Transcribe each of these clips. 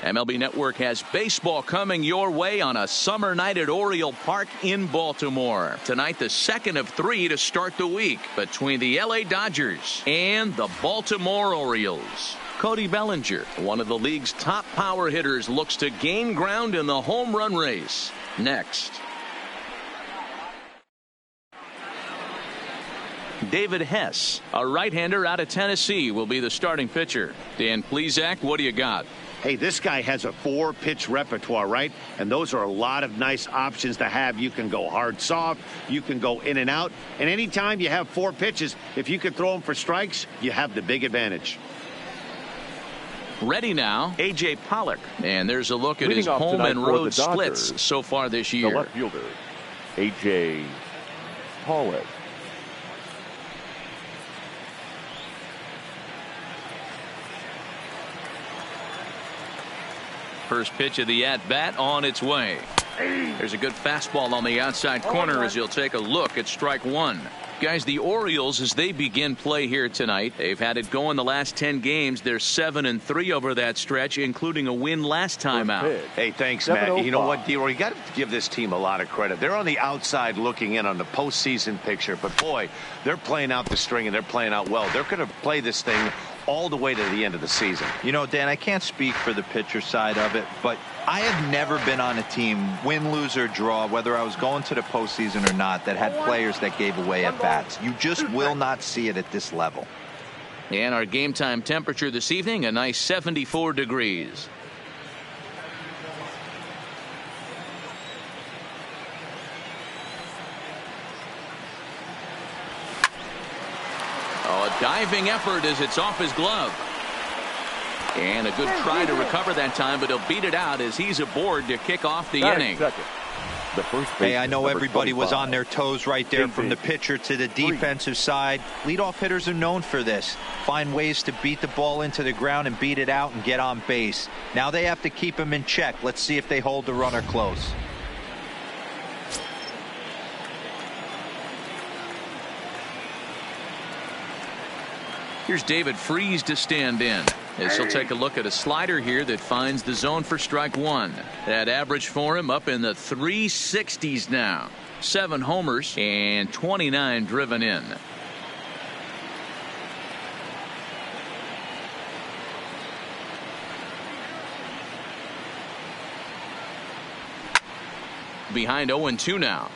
MLB Network has baseball coming your way on a summer night at Oriole Park in Baltimore. Tonight, the second of 3 to start the week between the LA Dodgers and the Baltimore Orioles. Cody Bellinger, one of the league's top power hitters, looks to gain ground in the home run race. Next. David Hess, a right-hander out of Tennessee, will be the starting pitcher. Dan Plesac, what do you got? Hey, this guy has a 4-pitch repertoire, right? And those are a lot of nice options to have. You can go hard, soft. You can go in and out. And anytime you have 4 pitches, if you can throw them for strikes, you have the big advantage. Ready now, A.J. Pollock. And there's a look at his Leading off home tonight and for road the Dodgers, splits so far this year. The left fielder, A.J. Pollock. First pitch of the at-bat on its way. There's a good fastball on the outside corner as he'll take a look at strike 1. Guys, the Orioles, as they begin play here tonight, they've had it going the last 10 games. They're 7-3 over that stretch, including a win last time out. Hey, thanks, Matt. You know what, D-Roy, you got to give this team a lot of credit. They're on the outside looking in on the postseason picture, but boy, they're playing out the string and they're playing out well. They're going to play this thing all the way to the end of the season. You know, Dan, I can't speak for the pitcher side of it, but I have never been on a team, win, lose, or draw, whether I was going to the postseason or not, that had players that gave away at bats. You just will not see it at this level. And our game time temperature this evening, a nice 74 degrees. A diving effort as it's off his glove. And a good try to recover that time, but he'll beat it out as he's aboard to kick off the inning. Hey, I know everybody was on their toes right there from the pitcher to the defensive side. Leadoff hitters are known for this. Find ways to beat the ball into the ground and beat it out and get on base. Now they have to keep him in check. Let's see if they hold the runner close. Here's David Freese to stand in, as he'll take a look at a slider here that finds the zone for strike 1. That average for him up in the 360s now. 7 homers and 29 driven in. Behind 0-2 now.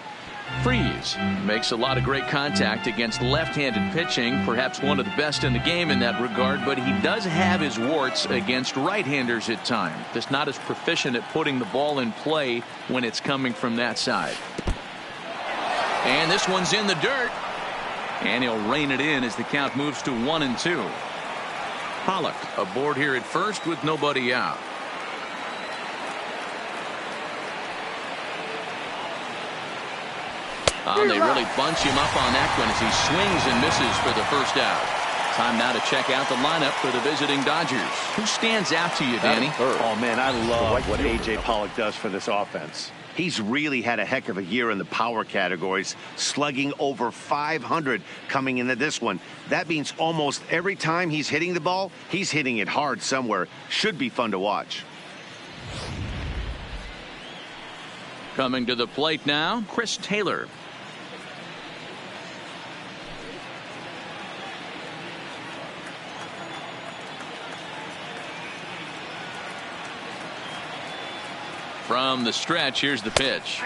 Freese makes a lot of great contact against left-handed pitching, perhaps one of the best in the game in that regard, but he does have his warts against right-handers at times. Just not as proficient at putting the ball in play when it's coming from that side. And this one's in the dirt, and he'll rein it in as the count moves to 1-2. Pollock aboard here at first with nobody out. They really bunch him up on that one as he swings and misses for the first out. Time now to check out the lineup for the visiting Dodgers. Who stands out to you, Danny? Oh, man, I love what A.J. Pollock does for this offense. He's really had a heck of a year in the power categories, slugging over 500 coming into this one. That means almost every time he's hitting the ball, he's hitting it hard somewhere. Should be fun to watch. Coming to the plate now, Chris Taylor. From the stretch, here's the pitch.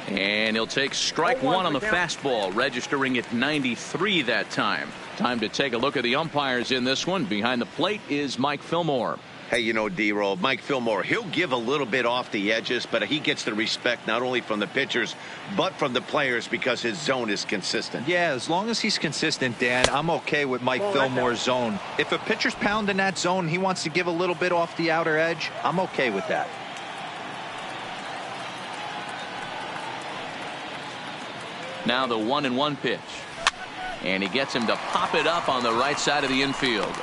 And he'll take strike 1 on the fastball, registering at 93 that time. Time to take a look at the umpires in this one. Behind the plate is Mike Fillmore. Hey, you know, D-Roll, Mike Fillmore, he'll give a little bit off the edges, but he gets the respect not only from the pitchers, but from the players because his zone is consistent. Yeah, as long as he's consistent, Dan, I'm okay with Mike Fillmore's zone. If a pitcher's pounding that zone, he wants to give a little bit off the outer edge, I'm okay with that. Now the 1-1 pitch. And he gets him to pop it up on the right side of the infield.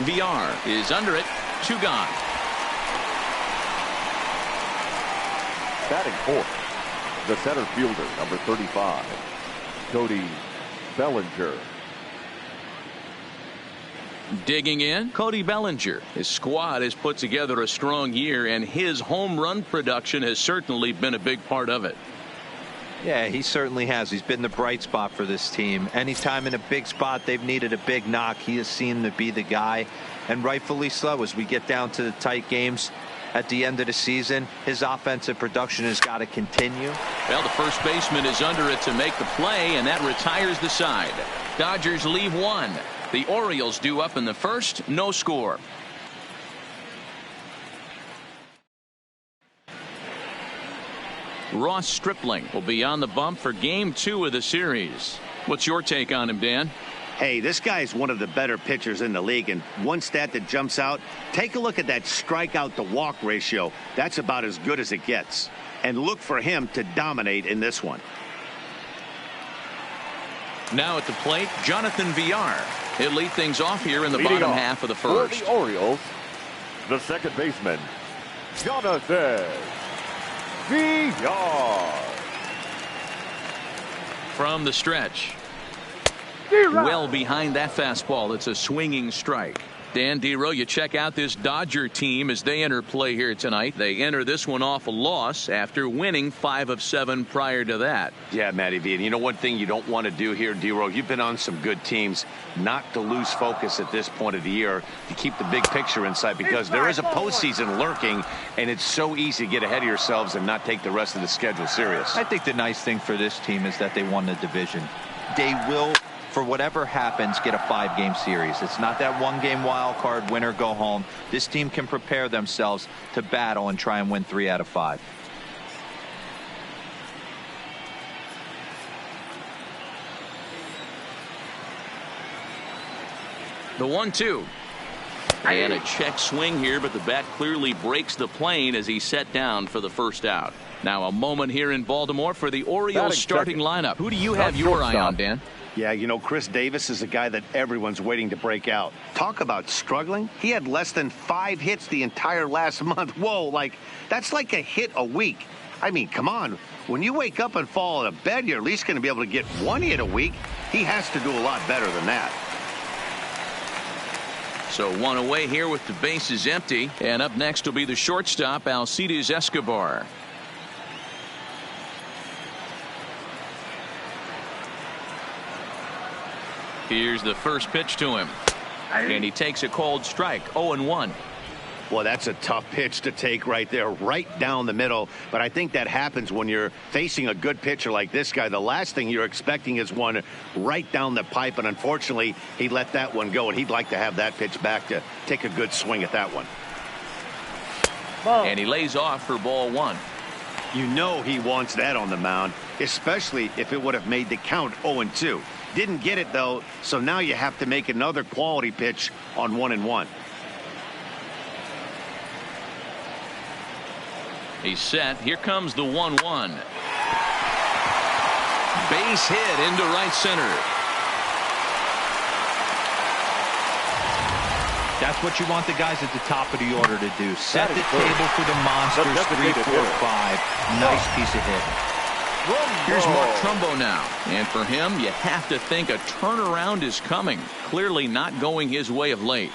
VR is under it. 2 gone. Batting fourth, the center fielder, number 35, Cody Bellinger. Digging in, Cody Bellinger. His squad has put together a strong year, and his home run production has certainly been a big part of it. Yeah, he certainly has. He's been the bright spot for this team. Anytime in a big spot they've needed a big knock, he has seemed to be the guy, and rightfully so. As we get down to the tight games at the end of the season, his offensive production has got to continue. Well, the first baseman is under it to make the play, and that retires the side. Dodgers leave one. The Orioles due up in the first, no score. Ross Stripling will be on the bump for game 2 of the series. What's your take on him, Dan? Hey, this guy is one of the better pitchers in the league, and one stat that jumps out, take a look at that strikeout to walk ratio. That's about as good as it gets. And look for him to dominate in this one. Now at the plate, Jonathan Villar. He'll lead things off here in the Leading bottom off half of the first. For the Orioles, the second baseman, Jonathan Villar. From the stretch. Well behind that fastball. It's a swinging strike. Dan Dero, you check out this Dodger team as they enter play here tonight. They enter this one off a loss after winning 5 of 7 prior to that. Yeah, Matty V. And you know one thing you don't want to do here, Dero, you've been on some good teams, not to lose focus at this point of the year, to keep the big picture in sight, because there is a postseason lurking, and it's so easy to get ahead of yourselves and not take the rest of the schedule serious. I think the nice thing for this team is that they won the division. They will, for whatever happens, get a 5-game series. It's not that 1-game wild card, win or go home. This team can prepare themselves to battle and try and win 3 out of 5. The 1-2. And a check swing here, but the bat clearly breaks the plane as he's set down for the first out. Now a moment here in Baltimore for the Orioles starting lineup. Who do you have your eye on, Dan? Yeah, you know, Chris Davis is a guy that everyone's waiting to break out. Talk about struggling. He had less than 5 hits the entire last month. Whoa, that's like a hit a week. I mean, come on. When you wake up and fall out of bed, you're at least going to be able to get 1 hit a week. He has to do a lot better than that. So 1 away here with the bases empty. And up next will be the shortstop, Alcides Escobar. Here's the first pitch to him. And he takes a cold strike. 0-1. Well, that's a tough pitch to take right there, right down the middle. But I think that happens when you're facing a good pitcher like this guy. The last thing you're expecting is one right down the pipe. And unfortunately, he let that one go. And he'd like to have that pitch back to take a good swing at that one. And he lays off for ball 1. You know he wants that on the mound, especially if it would have made the count 0-2. Didn't get it, though, so now you have to make another quality pitch on 1-1. He's set. Here comes the 1-1. Base hit into right center. That's what you want the guys at the top of the order to do. Set the table for the monsters. 3, 4, 5. Nice piece of hitting. Here's Mark Trumbo now. And for him, you have to think a turnaround is coming. Clearly not going his way of late.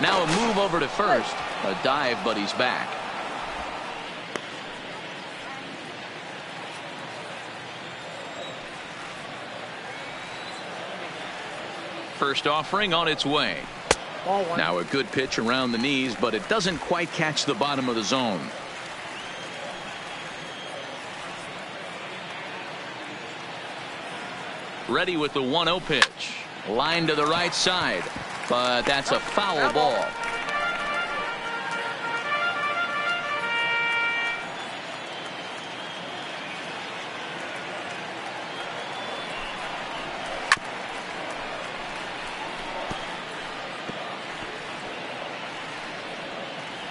Now a move over to first. A dive, but he's back. First offering on its way. Now a good pitch around the knees, but it doesn't quite catch the bottom of the zone. Ready with the 1-0 pitch. Line to the right side, but that's a foul ball.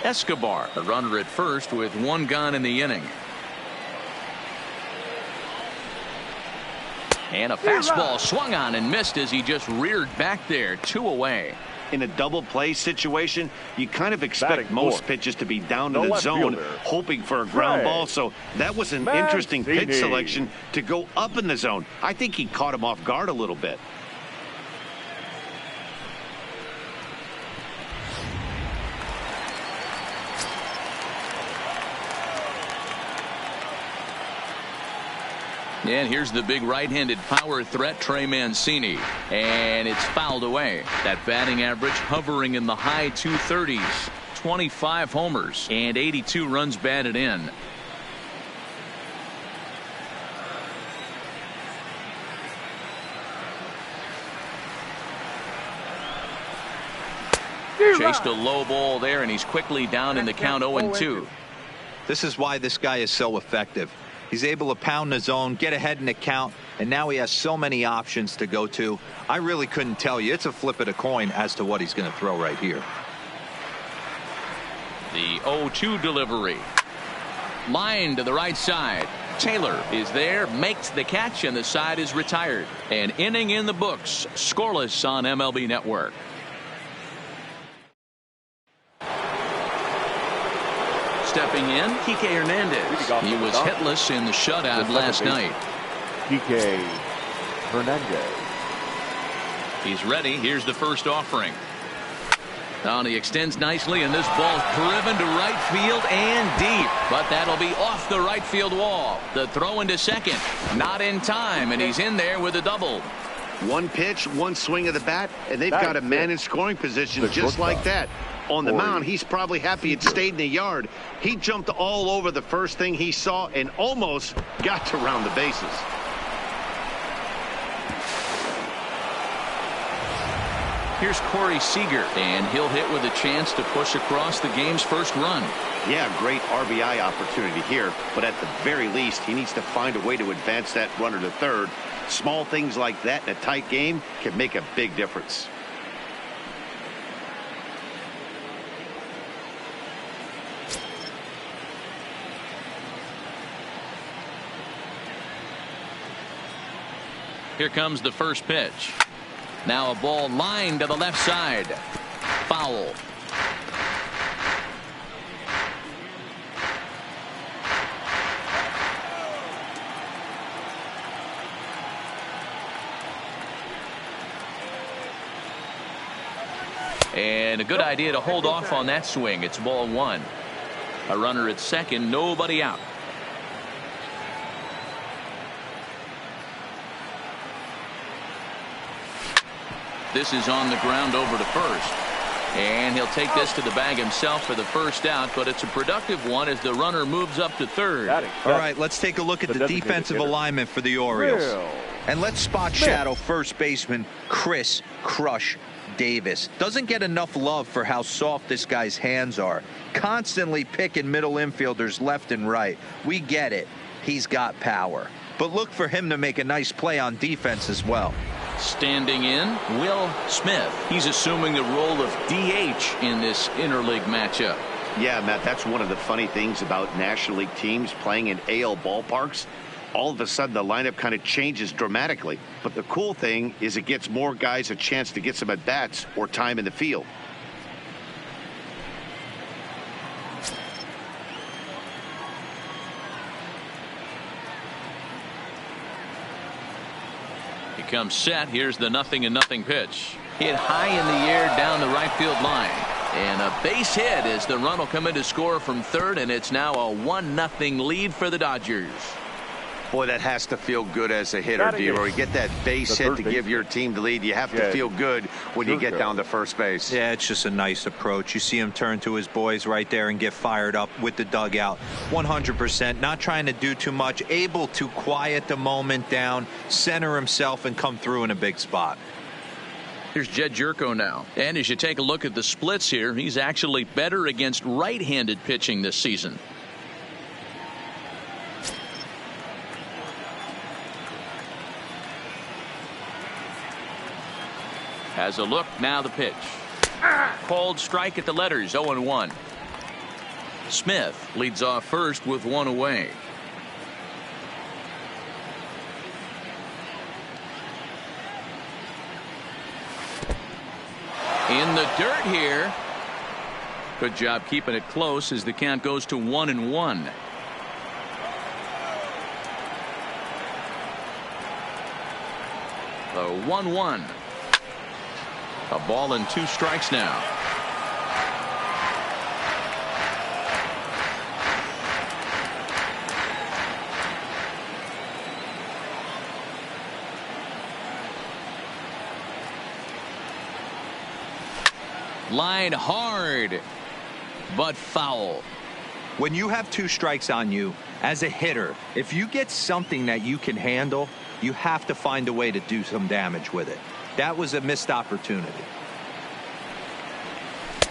Escobar, a runner at first with 1 gone in the inning. And a fastball swung on and missed as he just reared back there. 2 away. In a double play situation, you kind of expect most pitches to be down to the zone, hoping for a ground ball. So that was an interesting pitch selection to go up in the zone. I think he caught him off guard a little bit. And here's the big right-handed power threat, Trey Mancini. And it's fouled away. That batting average hovering in the high 230s. 25 homers and 82 runs batted in. Chased a low ball there, and he's quickly down in the count 0-2. This is why this guy is so effective. He's able to pound the zone, get ahead in the count, and now he has so many options to go to. I really couldn't tell you. It's a flip of the coin as to what he's going to throw right here. The 0-2 delivery. Line to the right side. Taylor is there, makes the catch, and the side is retired. An inning in the books. Scoreless on MLB Network. Stepping in, Kike Hernandez. He was hitless in the shutout last night. Kike Hernandez. He's ready. Here's the first offering. Now he extends nicely, and this ball's driven to right field and deep. But that'll be off the right field wall. The throw into second. Not in time, and he's in there with a double. One pitch, one swing of the bat, and they've got a man in scoring position just like that. On the mound, he's probably happy it stayed in the yard. He jumped all over the first thing he saw and almost got to round the bases. Here's Corey Seager, and he'll hit with a chance to push across the game's first run. Yeah, great RBI opportunity here, but at the very least, he needs to find a way to advance that runner to third. Small things like that in a tight game can make a big difference. Here comes the first pitch. Now a ball lined to the left side. Foul. And a good idea to hold off on that swing. It's ball one. A runner at second, nobody out. This is on the ground over to first. And he'll take this to the bag himself for the first out, but it's a productive one as the runner moves up to third. All right, let's take a look at the defensive alignment for the Orioles. And let's spot shadow first baseman Chris Crush Davis. Doesn't get enough love for how soft this guy's hands are. Constantly picking middle infielders left and right. We get it. He's got power. But look for him to make a nice play on defense as well. Standing in, Will Smith. He's assuming the role of DH in this interleague matchup. Yeah, Matt, that's one of the funny things about National League teams playing in AL ballparks. All of a sudden, the lineup kind of changes dramatically. But the cool thing is it gets more guys a chance to get some at-bats or time in the field. Comes set. Here's the 0-0 pitch. Hit high in the air down the right field line. And a base hit as the run will come in to score from third, and it's now a 1-0 lead for the Dodgers. Boy, that has to feel good as a hitter, Devo. You get that base hit to give your team the lead. You have to feel good when you get down to first base. Yeah, it's just a nice approach. You see him turn to his boys right there and get fired up with the dugout. 100%. Not trying to do too much. Able to quiet the moment down, center himself, and come through in a big spot. Here's Jed Jerko now. And as you take a look at the splits here, he's actually better against right-handed pitching this season. Has a look. Now the pitch. Called strike at the letters. 0-1. Smith leads off first with one away. In the dirt here. Good job keeping it close as the count goes to 1-1. The 1-1. A ball and 2 strikes now. Line hard, but foul. When you have 2 strikes on you as a hitter, if you get something that you can handle, you have to find a way to do some damage with it. That was a missed opportunity.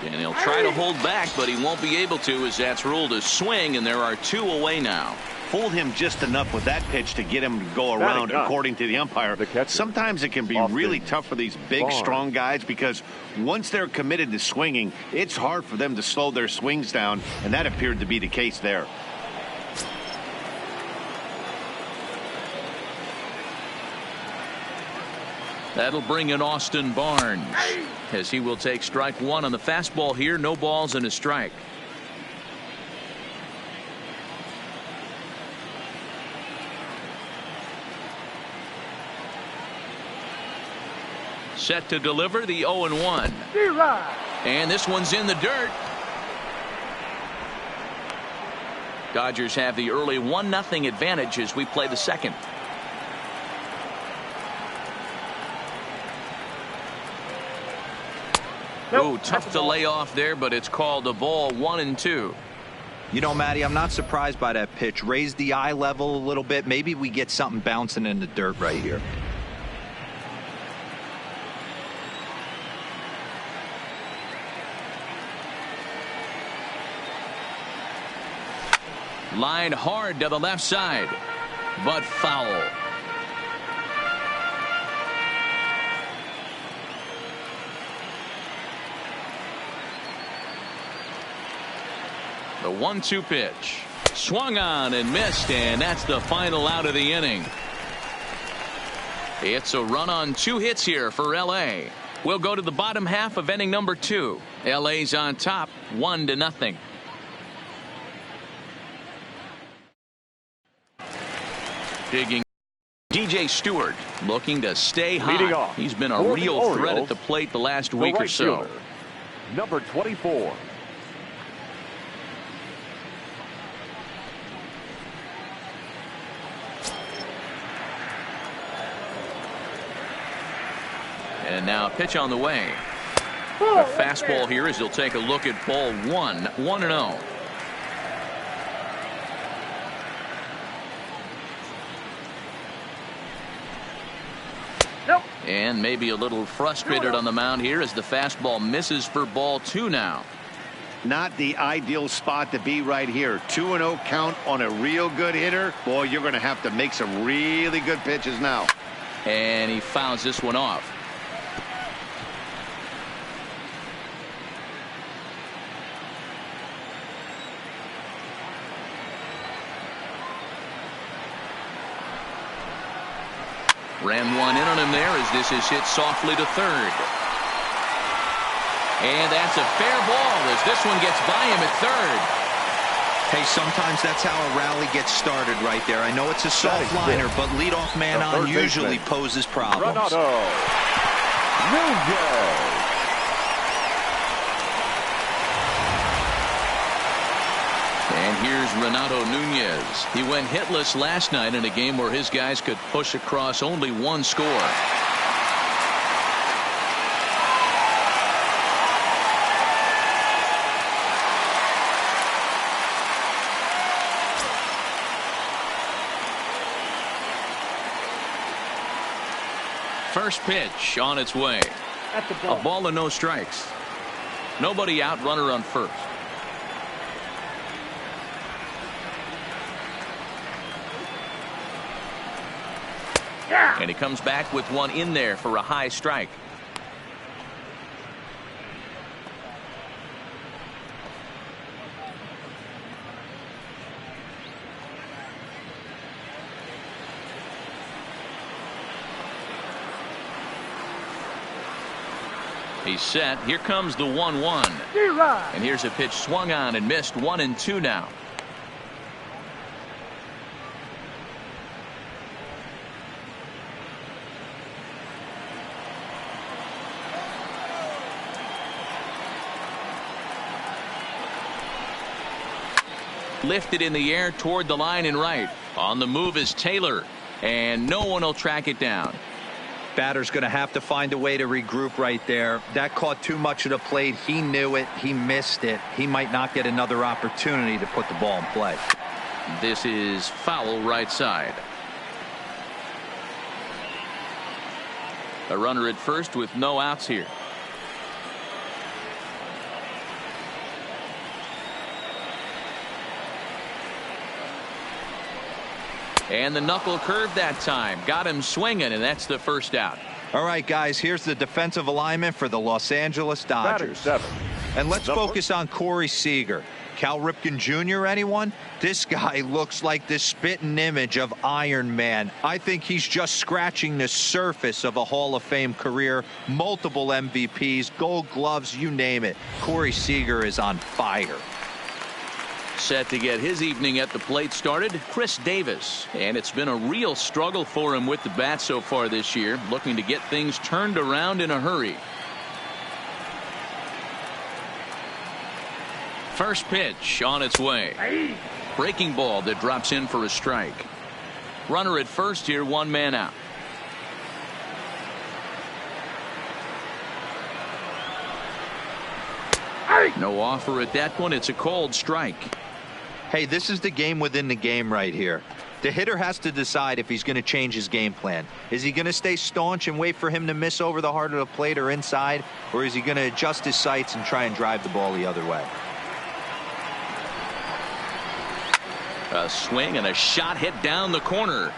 And he'll try to hold back, but he won't be able to, as that's ruled a swing, and there are 2 away now. Fooled him just enough with that pitch to get him to go around, according to the umpire. Sometimes it can be really tough for these big, strong guys, because once they're committed to swinging, it's hard for them to slow their swings down, and that appeared to be the case there. That'll bring in Austin Barnes, as he will take strike 1 on the fastball here. No balls and a strike. Set to deliver the 0-1. And this one's in the dirt. Dodgers have the early 1-0 advantage as we play the second. Oh, tough to lay off there, but it's called a ball. 1-2. You know, Matty, I'm not surprised by that pitch. Raise the eye level a little bit. Maybe we get something bouncing in the dirt right here. Line hard to the left side, but foul. The 1-2 pitch. Swung on and missed, and that's the final out of the inning. It's a run on 2 hits here for L.A. We'll go to the bottom half of inning number 2. L.A.'s on top, 1-0. Digging. DJ Stewart looking to stay hot. He's been a real threat at the plate the last week or so. Number 24. And now pitch on the way. A fastball here as he'll take a look at ball 1. 1-0. And maybe a little frustrated on the mound here as the fastball misses for ball 2 now. Not the ideal spot to be right here. 2-0 count on a real good hitter. Boy, you're going to have to make some really good pitches now. And he fouls this one off. Ran one in on him there as this is hit softly to third. And that's a fair ball as this one gets by him at third. Hey, sometimes that's how a rally gets started right there. I know it's a soft liner, but leadoff man on usually poses problems. And here's Renato Nunez. He went hitless last night in a game where his guys could push across only 1 score. First pitch on its way. A ball and no strikes. Nobody out, runner on first. And he comes back with one in there for a high strike. He's set. Here comes the 1-1. And here's a pitch swung on and missed. 1-2 now. Lifted in the air toward the line and right. On the move is Taylor, and no one will track it down. Batter's going to have to find a way to regroup right there. That caught too much of the plate. He knew it. He missed it. He might not get another opportunity to put the ball in play. This is foul right side. A runner at first with no outs here. And the knuckle curve that time. Got him swinging, and that's the first out. All right, guys, here's the defensive alignment for the Los Angeles Dodgers. And let's focus on Corey Seager. Cal Ripken Jr., anyone? This guy looks like the spitting image of Iron Man. I think he's just scratching the surface of a Hall of Fame career. Multiple MVPs, Gold Gloves, you name it. Corey Seager is on fire. Set to get his evening at the plate started, Chris Davis. And it's been a real struggle for him with the bat so far this year, looking to get things turned around in a hurry. First pitch on its way. Breaking ball that drops in for a strike. Runner at first here, one man out. No offer at that one. It's a cold strike. Hey, this is the game within the game right here. The hitter has to decide if he's going to change his game plan. Is he going to stay staunch and wait for him to miss over the heart of the plate or inside, or is he going to adjust his sights and try and drive the ball the other way? A swing and a shot hit down the corner.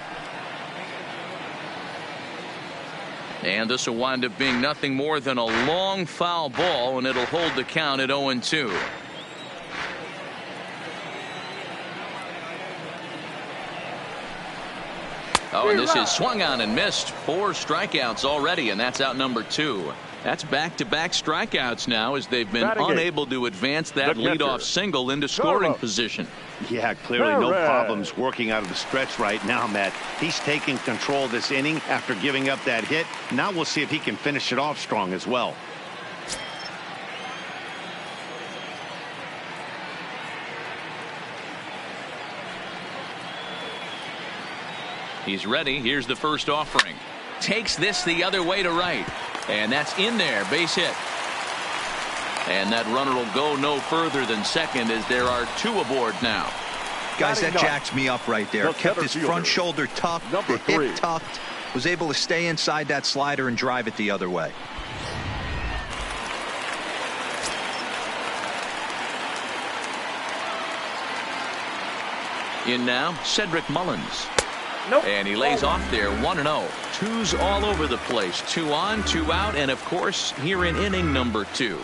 And this will wind up being nothing more than a long foul ball, and it'll hold the count at 0-2. Oh, and this is swung on and missed. 4 strikeouts already, and that's out number 2. That's back-to-back strikeouts now, as they've been unable to advance that leadoff single into scoring position. Yeah, clearly no problems working out of the stretch right now, Matt. He's taking control of this inning after giving up that hit. Now we'll see if he can finish it off strong as well. He's ready. Here's the first offering. Takes this the other way to right. And that's in there. Base hit. And that runner will go no further than second, as there are 2 aboard now. Guys, that jacks me up right there. Kept his front shoulder tucked, the hip tucked, was able to stay inside that slider and drive it the other way. In now, Cedric Mullins. And he lays off there, 1-0. 2's all over the place. 2 on, 2 out, and of course, here in inning number 2.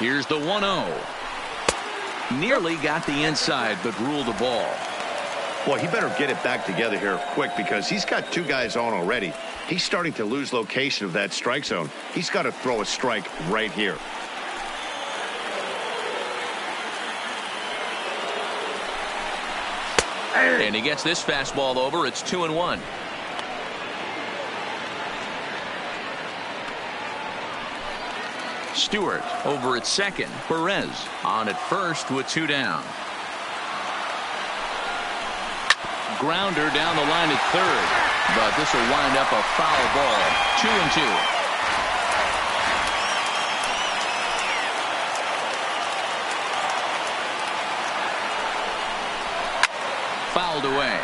Here's the 1-0. Nearly got the inside, but ruled the ball. Boy, he better get it back together here quick, because he's got 2 guys on already. He's starting to lose location of that strike zone. He's got to throw a strike right here. And he gets this fastball over. It's 2-1. Stewart over at second. Perez on at first with 2 down. Grounder down the line at third. But this will wind up a foul ball. 2-2. Fouled away.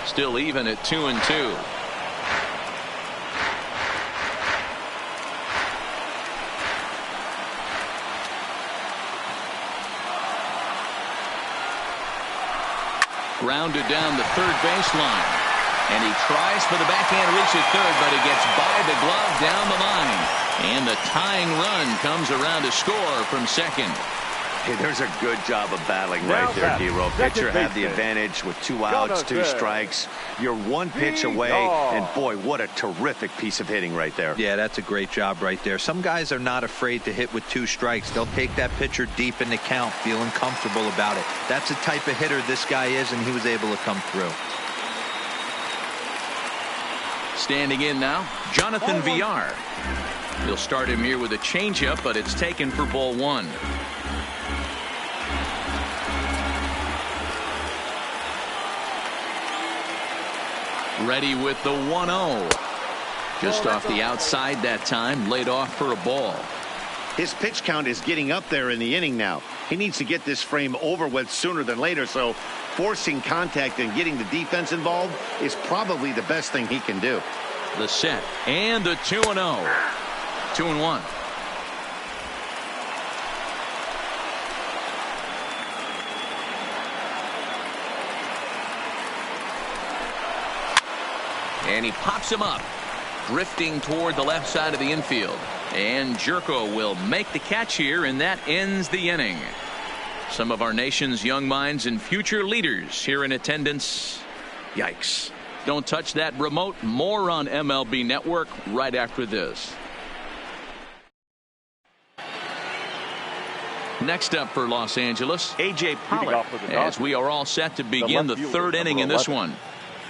Still even at 2-2. Grounded down the third baseline. And he tries for the backhand reach at third, but he gets by the glove down the line. And the tying run comes around to score from second. Hey, there's a good job of battling right there, D-Row. Pitcher had the advantage with 2 outs, 2 strikes. You're 1 pitch away, and boy, what a terrific piece of hitting right there. Yeah, that's a great job right there. Some guys are not afraid to hit with 2 strikes. They'll take that pitcher deep in the count, feeling comfortable about it. That's the type of hitter this guy is, and he was able to come through. Standing in now, Jonathan Villar. He'll start him here with a changeup, but it's taken for ball 1. Ready with the 1-0. Just off the outside that time, laid off for a ball. His pitch count is getting up there in the inning now. He needs to get this frame over with sooner than later, so forcing contact and getting the defense involved is probably the best thing he can do. The set and the 2-0. 2-1. And he pops him up, drifting toward the left side of the infield. And Jerko will make the catch here, and that ends the inning. Some of our nation's young minds and future leaders here in attendance. Yikes. Don't touch that remote. More on MLB Network right after this. Next up for Los Angeles, A.J. Pollock, as we are all set to begin the 3rd inning in this one.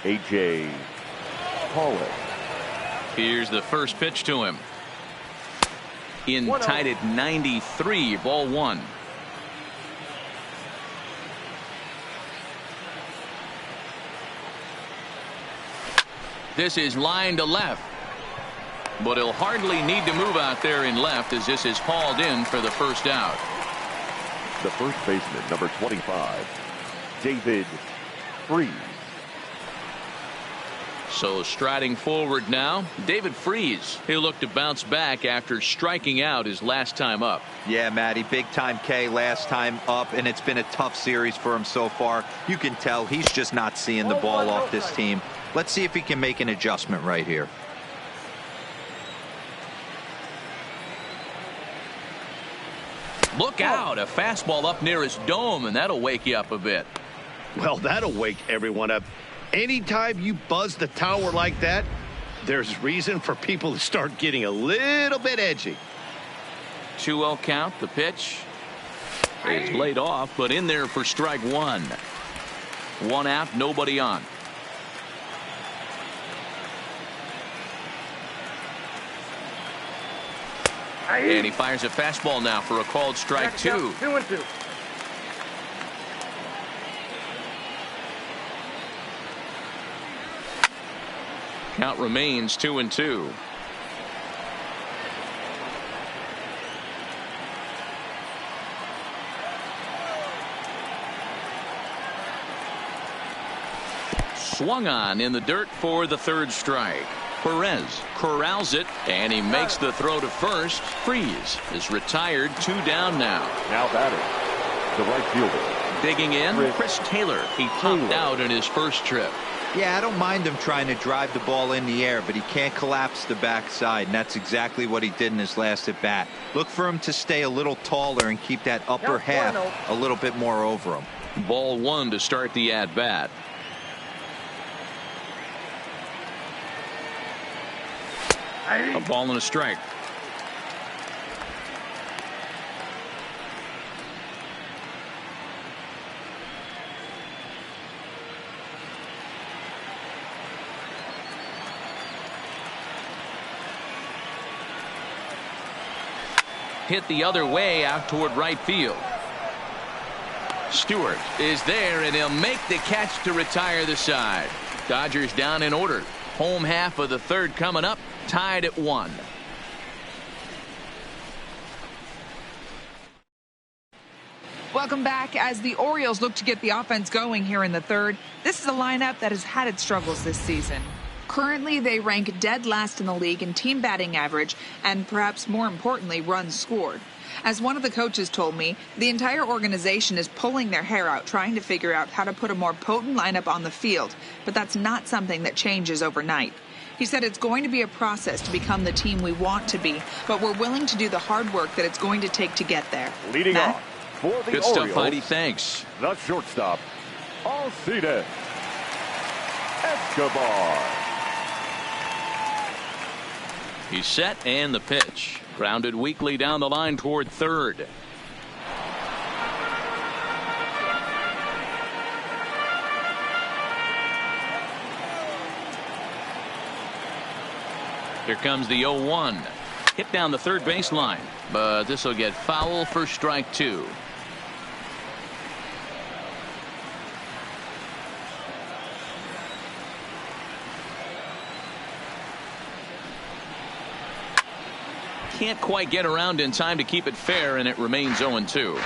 A.J. Pollock. Here's the first pitch to him. In tied at 93, ball 1. This is line to left, but he'll hardly need to move out there in left as this is hauled in for the first out. The first baseman, number 25, David Freese. So striding forward now, David Freese. He'll look to bounce back after striking out his last time up. Yeah, Matty, big time K last time up, and it's been a tough series for him so far. You can tell he's just not seeing the ball off this team. Let's see if he can make an adjustment right here. Look out, a fastball up near his dome, and that'll wake you up a bit. Well, that'll wake everyone up. Anytime you buzz the tower like that, there's reason for people to start getting a little bit edgy. 2-0 count. The pitch is laid off, but in there for strike 1. 1 out, nobody on. And he fires a fastball now for a called strike 2. 2-2. Count remains 2-2. Swung on in the dirt for the 3rd strike. Perez corrals it, and he makes the throw to first. Freese is retired. 2 down now. Now batting, the right fielder. Digging in, Chris Taylor. He topped out in his first trip. Yeah, I don't mind him trying to drive the ball in the air, but he can't collapse the backside, and that's exactly what he did in his last at bat. Look for him to stay a little taller and keep that upper half a little bit more over him. Ball 1 to start the at bat. A ball and a strike. Hit the other way out toward right field. Stewart is there, and he'll make the catch to retire the side. Dodgers down in order. Home half of the 3rd coming up, tied at 1. Welcome back. As the Orioles look to get the offense going here in the 3rd, this is a lineup that has had its struggles this season. Currently, they rank dead last in the league in team batting average and perhaps more importantly, runs scored. As one of the coaches told me, the entire organization is pulling their hair out trying to figure out how to put a more potent lineup on the field, but that's not something that changes overnight. He said it's going to be a process to become the team we want to be, but we're willing to do the hard work that it's going to take to get there. Leading Matt? off for the Good Orioles, stuff, Heidi. Thanks. the shortstop, Alcides Escobar. He's set, and the pitch. Grounded weakly down the line toward third. Here comes the 0-1. Hit down the third baseline, but this will get foul for strike two. Can't quite get around in time to keep it fair, and it remains 0-2.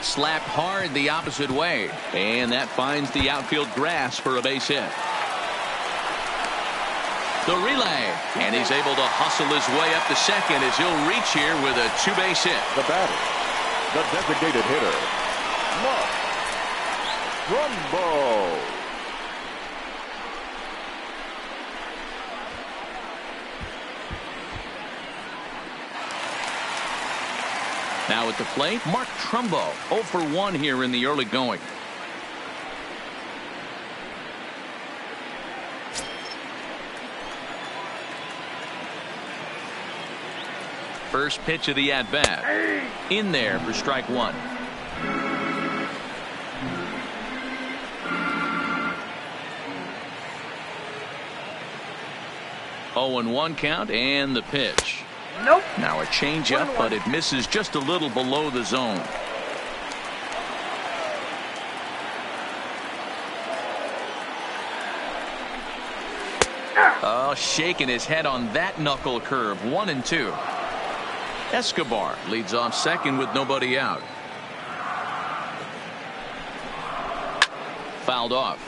Slapped hard the opposite way, and that finds the outfield grass for a base hit. The relay, and he's able to hustle his way up to second as he'll reach here with a two-base hit. The batter, the designated hitter, Mark Trumbo. Now at the plate, Mark Trumbo, 0 for 1 here in the early going. First pitch of the at-bat. In there for strike one. Oh, and 1 count, and the pitch. Nope. Now a changeup, but it misses just a little below the zone. Oh, shaking his head on that knuckle curve. 1-2. Escobar leads off second with nobody out. Fouled off.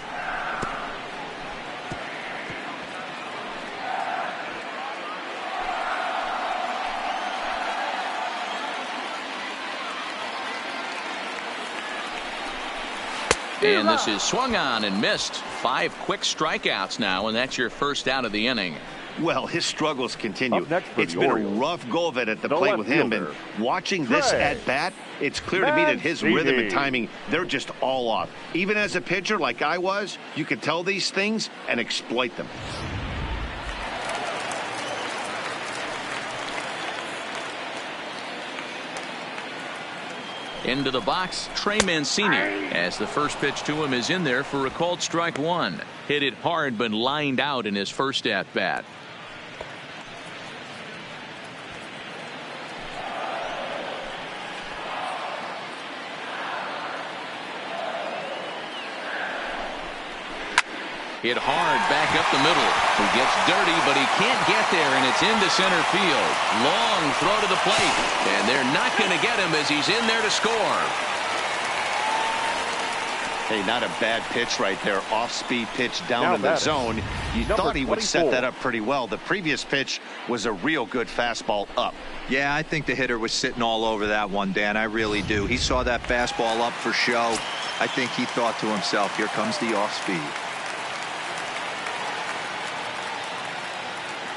And this is swung on and missed. 5 quick strikeouts now, and that's your first out of the inning. Well, his struggles continue. It's the been Orioles, a rough go of it at the the plate left with him. And fielder, watching this Trey at bat, it's clear to me that his rhythm and timing, they're just all off. Even as a pitcher like I was, you can tell these things and exploit them. Into the box, Trey Mancini, as the first pitch to him is in there for a called strike one. Hit it hard, but lined out in his first at bat. Hit hard back up the middle. He gets dirty, but he can't get there, and it's into center field. Long throw to the plate, and they're not going to get him as he's in there to score. Hey, not a bad pitch right there. Off-speed pitch down in the zone. You thought he would set that up pretty well. The previous pitch was a real good fastball up. Yeah, I think the hitter was sitting all over that one, Dan. I really do. He saw that fastball up for show. I think he thought to himself, here comes the off-speed.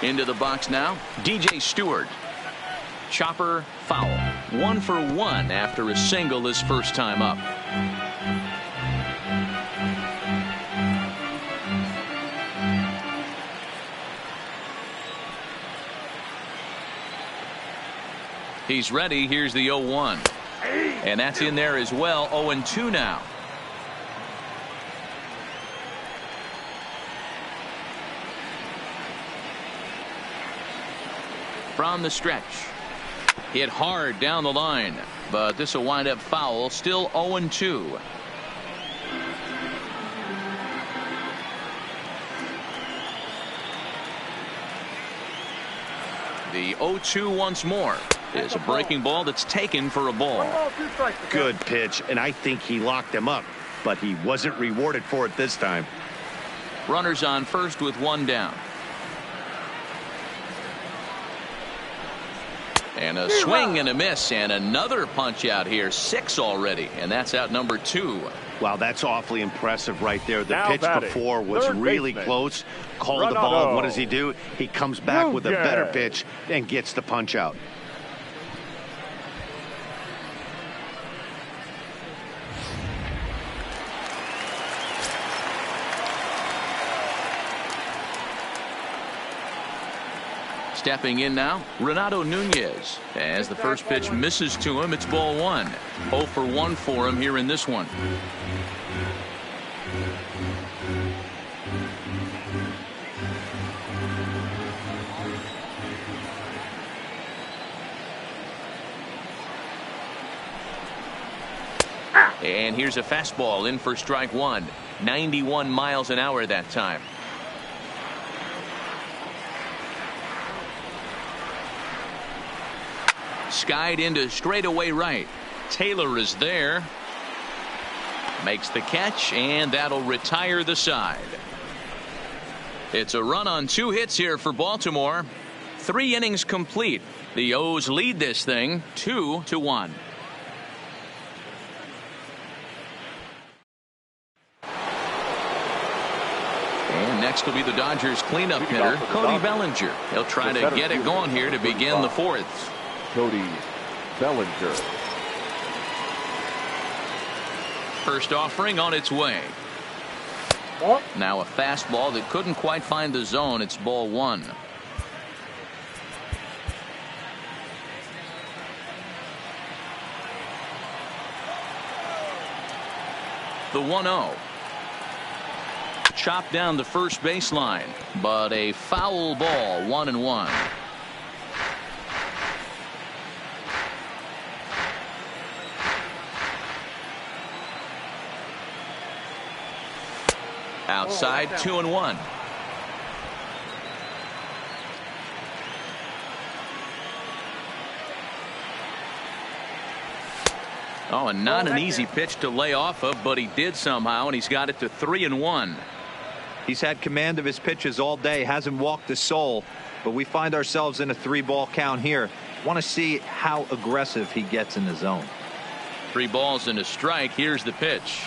Into the box now, DJ Stewart. Chopper foul. 1 for 1 after a single his first time up. He's ready. Here's the 0-1. And that's in there as well. 0-2 now. From the stretch. Hit hard down the line, but this will wind up foul. Still 0-2. The 0-2 once more is a breaking ball that's taken for a ball. Good pitch, and I think he locked him up. but he wasn't rewarded for it this time. Runners on first with one down. And a swing and a miss, and another punch out here. 6 already, and that's out number 2. Wow, that's awfully impressive right there. The Now pitch batting, before was really close. Called the ball. What does he do? He comes back with a better pitch and gets the punch out. Stepping in now, Renato Nunez. As the first pitch misses to him, it's ball 1. 0 for 1 for him here in this one. And here's a fastball in for strike 1. 91 miles an hour that time. Skied into straightaway right. Taylor is there. Makes the catch, and that'll retire the side. It's a run on 2 hits here for Baltimore. 3 innings complete. The O's lead this thing 2-1. And next will be the Dodgers cleanup hitter, Cody Bellinger. He'll try to get it going here to begin the 4th. Cody Bellinger. First offering on its way. Now a fastball that couldn't quite find the zone. It's ball 1. The 1-0. Chopped down the first baseline, but a foul ball. 1-1. Outside, 2-1. Oh, and not an easy pitch to lay off of, but he did somehow, and he's got it to 3-1. He's had command of his pitches all day, hasn't walked a soul, but we find ourselves in a 3-ball count here. Want to see how aggressive he gets in the zone. 3 balls and a strike. Here's the pitch.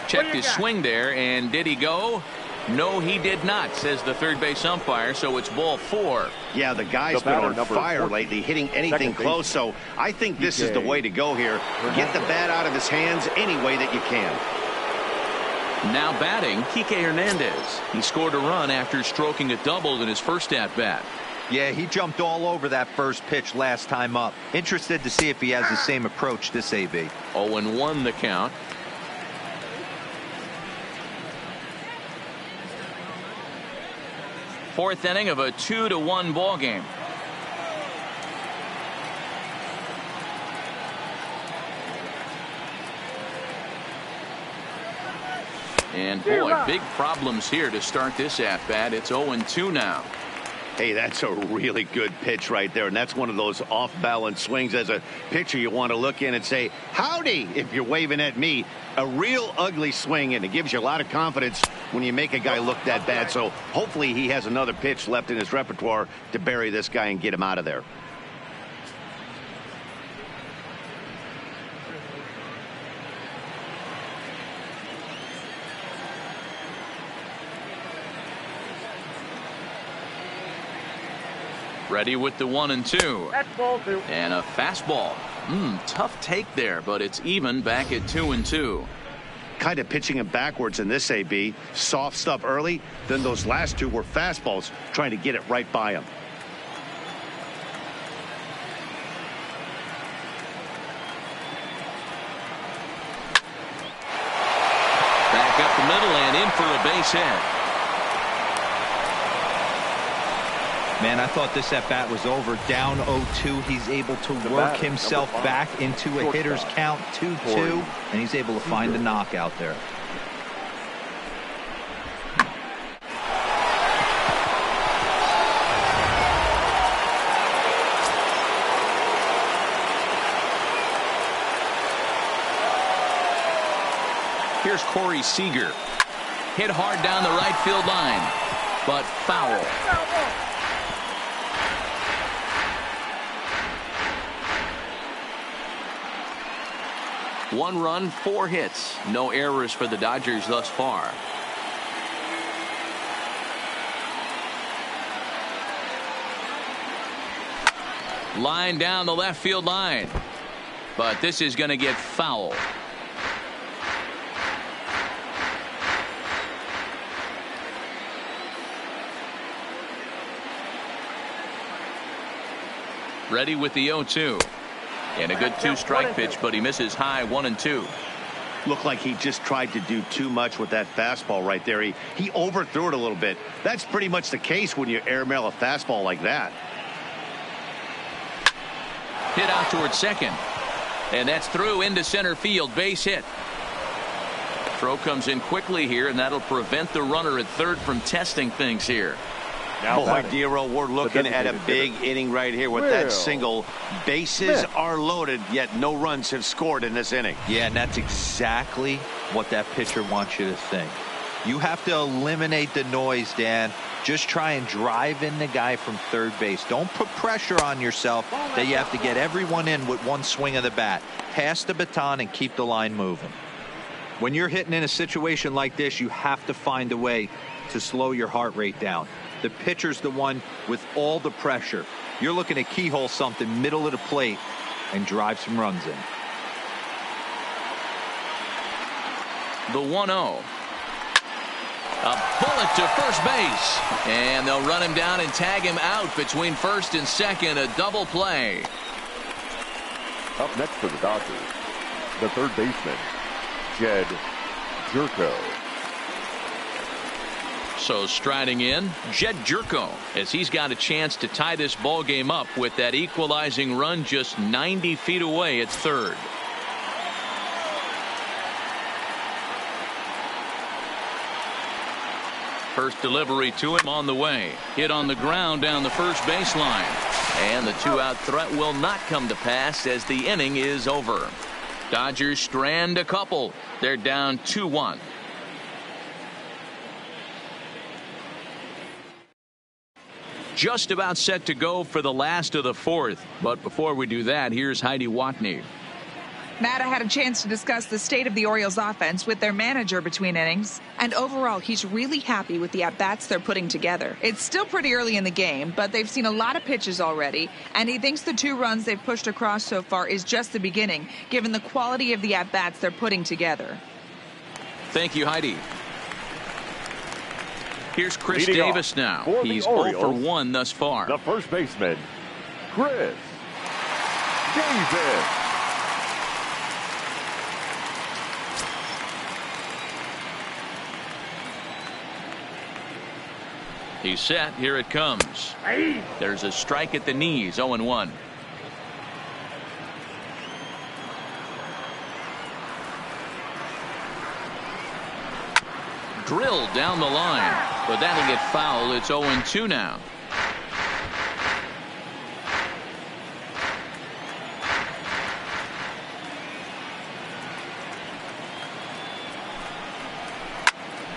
Checked his swing there, and did he go? No, he did not, says the third base umpire, so it's ball 4. Yeah, the guy's been on fire lately, hitting anything close, so I think this is the way to go here. Get the bat out of his hands any way that you can. Now batting, Kike Hernandez. He scored a run after stroking a double in his first at-bat. Yeah, he jumped all over that first pitch last time up. Interested to see if he has the same approach this AB. 0-1 the count. Fourth inning of a 2-1 ball game. And boy, big problems here to start this at bat. It's 0-2 now. Hey, that's a really good pitch right there, and that's one of those off-balance swings. As a pitcher, you want to look in and say, howdy, if you're waving at me. A real ugly swing, and it gives you a lot of confidence when you make a guy look that bad. So hopefully he has another pitch left in his repertoire to bury this guy and get him out of there. Ready with the 1-2. That's ball 2. And a fastball. Tough take there, but it's even back at 2-2. Kind of pitching him backwards in this AB. Soft stuff early, then those last 2 were fastballs, trying to get it right by him. Back up the middle and in for a base hit. Man, I thought this at bat was over. Down 0-2. He's able to work himself back into a hitter's count 2-2, and he's able to find a knockout there. Here's Corey Seager. Hit hard down the right field line, but foul. One run, 4 hits. No errors for the Dodgers thus far. Line down the left field line, but this is going to get foul. Ready with the 0-2. And a good 2-strike pitch, but he misses high 1-2. Looked like he just tried to do too much with that fastball right there. He overthrew it a little bit. That's pretty much the case when you airmail a fastball like that. Hit out towards second. And that's through into center field. Base hit. Throw comes in quickly here, and that'll prevent the runner at third from testing things here. Boy, Dero, we're looking at a big inning right here with that single. Bases are loaded, yet no runs have scored in this inning. Yeah, and that's exactly what that pitcher wants you to think. You have to eliminate the noise, Dan. Just try and drive in the guy from third base. Don't put pressure on yourself that you have to get everyone in with one swing of the bat. Pass the baton and keep the line moving. When you're hitting in a situation like this, you have to find a way to slow your heart rate down. The pitcher's the one with all the pressure. You're looking to keyhole something middle of the plate and drive some runs in. The 1-0. A bullet to first base. And they'll run him down and tag him out between first and second. A double play. Up next for the Dodgers, the third baseman, Jed Jerko. So striding in, Jed Jerko, as he's got a chance to tie this ball game up with that equalizing run just 90 feet away at third. First delivery to him on the way. Hit on the ground down the first baseline. And the 2-out threat will not come to pass as the inning is over. Dodgers strand a couple. They're down 2-1. Just about set to go for the last of the fourth. But before we do that, here's Heidi Watney. Matt, I had a chance to discuss the state of the Orioles offense with their manager between innings. And overall, he's really happy with the at-bats they're putting together. It's still pretty early in the game, but they've seen a lot of pitches already. And he thinks the 2 runs they've pushed across so far is just the beginning, given the quality of the at-bats they're putting together. Thank you, Heidi. Here's Chris Leading Davis now. He's Orioles, 0 for 1 thus far. The first baseman, Chris Davis. He's set. Here it comes. There's a strike at the knees. 0-1. Drilled down the line, but that'll get fouled. It's 0-2 now.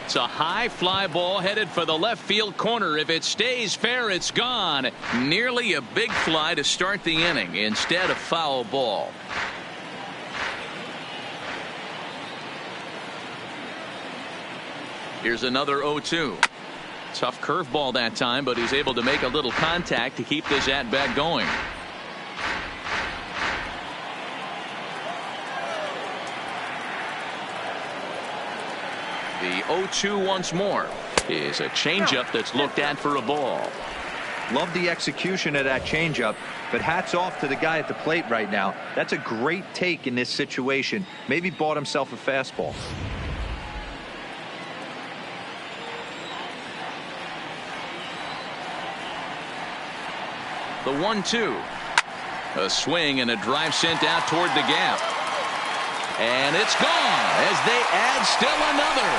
It's a high fly ball headed for the left field corner. If it stays fair, it's gone. Nearly a big fly to start the inning. Instead, a foul ball. Here's another 0-2. Tough curveball that time, but he's able to make a little contact to keep this at-bat going. The 0-2 once more is a changeup that's looked at for a ball. Love the execution of that changeup, but hats off to the guy at the plate right now. That's a great take in this situation. Maybe bought himself a fastball. The 1-2. A swing and a drive sent out toward the gap. And it's gone as they add still another.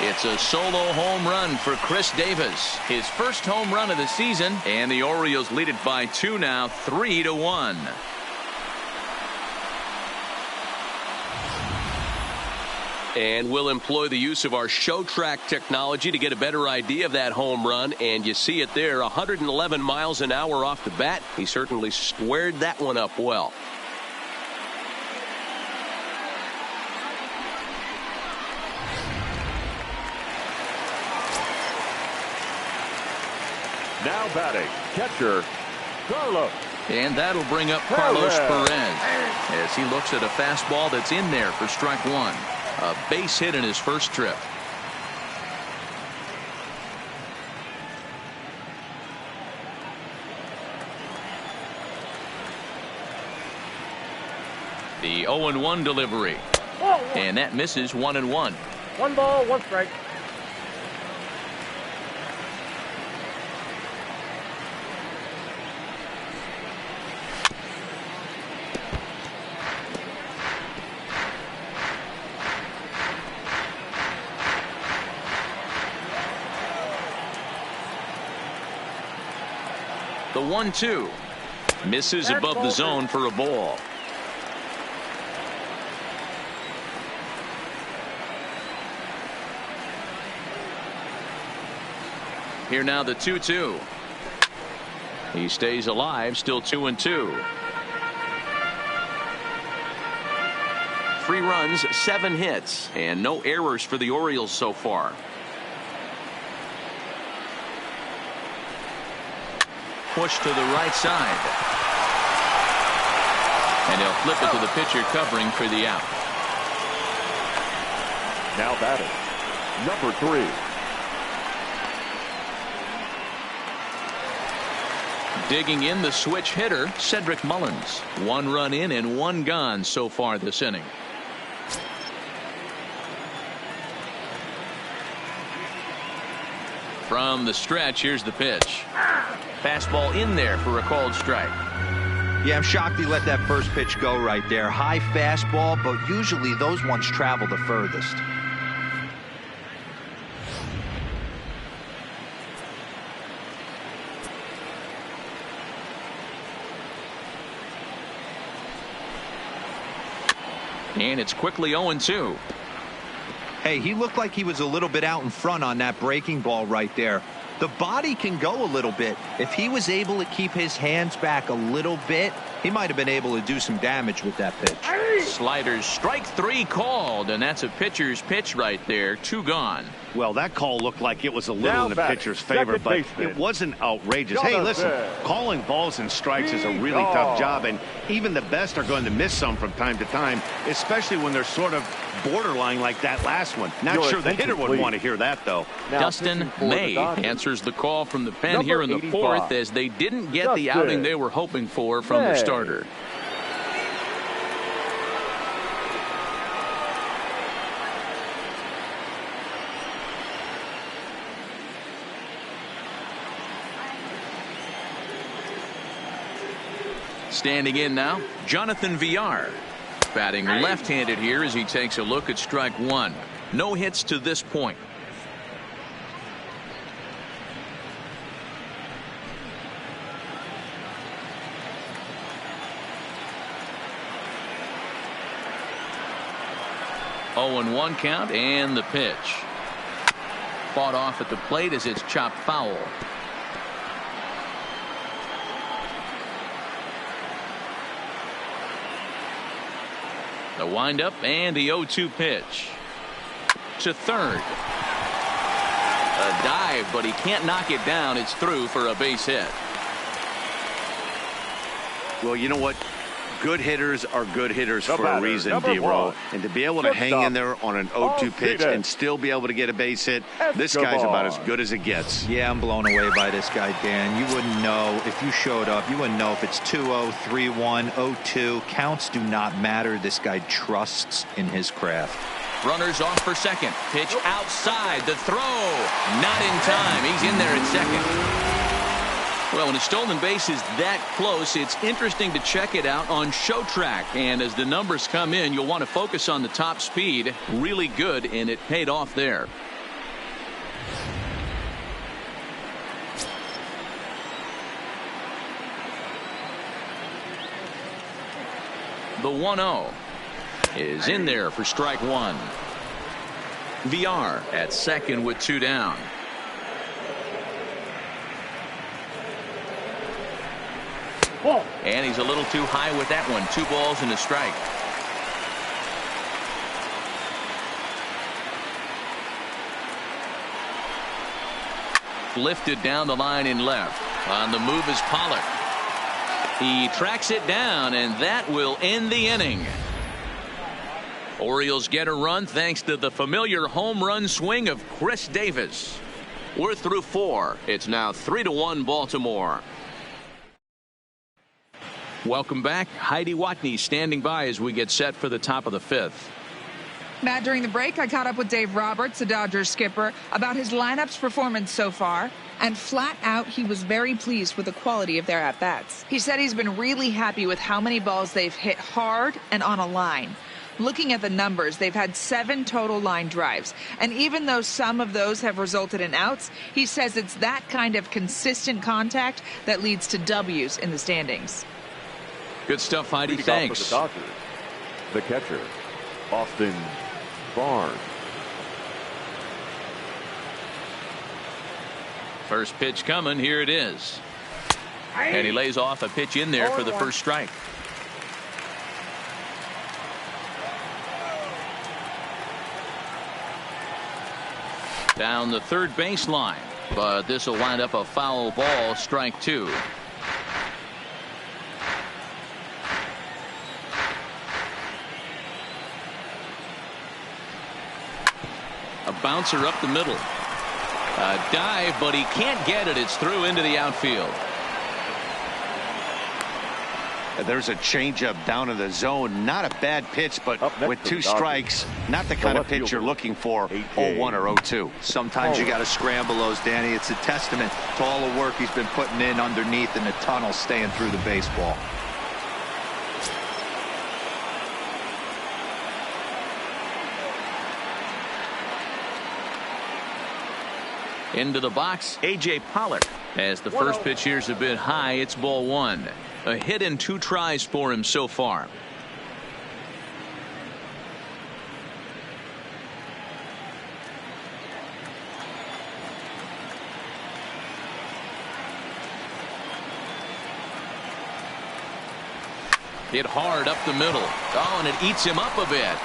It's a solo home run for Chris Davis, his first home run of the season, and the Orioles lead it by 2 now, 3-1. And we'll employ the use of our show track technology to get a better idea of that home run. And you see it there, 111 miles an hour off the bat. He certainly squared that one up well. Now batting, catcher, Carlos. And that'll bring up Carlos Perez as he looks at a fastball that's in there for strike one. A base hit in his first trip. The 0-1 delivery. And that misses 1-1. 1 ball, 1 strike. The 1-2 misses above the zone for a ball. Here now the 2-2. He stays alive, still 2-2. 3 runs, 7 hits, and no errors for the Orioles so far. Push to the right side. And he'll flip it to the pitcher covering for the out. Now batting, number 3. Digging in the switch hitter, Cedric Mullins. 1 run in and 1 gone so far this inning. From the stretch, here's the pitch. Fastball in there for a called strike. Yeah, I'm shocked he let that first pitch go right there. High fastball, but usually those ones travel the furthest. And it's quickly 0-2. Hey, he looked like he was a little bit out in front on that breaking ball right there. The body can go a little bit. If he was able to keep his hands back a little bit, he might have been able to do some damage with that pitch. Sliders, strike 3 called, and that's a pitcher's pitch right there. 2 gone. Well, that call looked like it was a little in the pitcher's favor, but it wasn't outrageous. Hey, listen, calling balls and strikes is a really tough job, and even the best are going to miss some from time to time, especially when they're sort of borderline like that last one. Not sure the hitter would want to hear that, though. Dustin May answers the call from the pen here in the 4th as they didn't get the outing they were hoping for from the starter. Standing in now, Jonathan Villar. Batting left-handed here as he takes a look at strike 1. No hits to this point. Oh, and 1 count, and the pitch. Fought off at the plate as it's chopped foul. The windup and the 0-2 pitch. To third. A dive, but he can't knock it down. It's through for a base hit. Well, you know what? Good hitters are good hitters for a reason, D-Roll. And to be able to hang in there on an 0-2 pitch and still be able to get a base hit, this guy's about as good as it gets. Yeah, I'm blown away by this guy, Dan. You wouldn't know if you showed up. You wouldn't know if it's 2-0, 3-1, 0-2. Counts do not matter. This guy trusts in his craft. Runners off for second. Pitch outside. The throw. Not in time. He's in there at second. Well, when a stolen base is that close, it's interesting to check it out on show track. And as the numbers come in, you'll want to focus on the top speed. Really good, and it paid off there. The 1-0 is in there for strike one. VR at second with 2 down. And he's a little too high with that one. 2 balls and a strike. Lifted down the line in left. On the move is Pollard. He tracks it down, and that will end the inning. Orioles get a run thanks to the familiar home run swing of Chris Davis. We're through 4. It's now 3-1 Baltimore. Welcome back. Heidi Watney standing by as we get set for the top of the 5th. Matt, during the break, I caught up with Dave Roberts, the Dodgers skipper, about his lineup's performance so far. And flat out, he was very pleased with the quality of their at-bats. He said he's been really happy with how many balls they've hit hard and on a line. Looking at the numbers, they've had 7 total line drives. And even though some of those have resulted in outs, he says it's that kind of consistent contact that leads to W's in the standings. Good stuff, Heidi. Thanks. For the Dodgers, the catcher, Austin Barnes. First pitch coming. Here it is. And he lays off a pitch in there for the first strike. Down the third baseline. But this will wind up a foul ball. Strike 2. A bouncer up the middle. A dive, but he can't get it. It's through into the outfield. There's a changeup down in the zone. Not a bad pitch, but with 2 strikes, not the kind of pitch you're looking for. 0-1 or 0-2. Sometimes you got to scramble those, Danny. It's a testament to all the work he's been putting in underneath in the tunnel, staying through the baseball. Into the box, A.J. Pollard. As the first pitch here's a bit high, it's ball 1. A hit and 2 tries for him so far. Hit hard up the middle. Oh, and it eats him up a bit.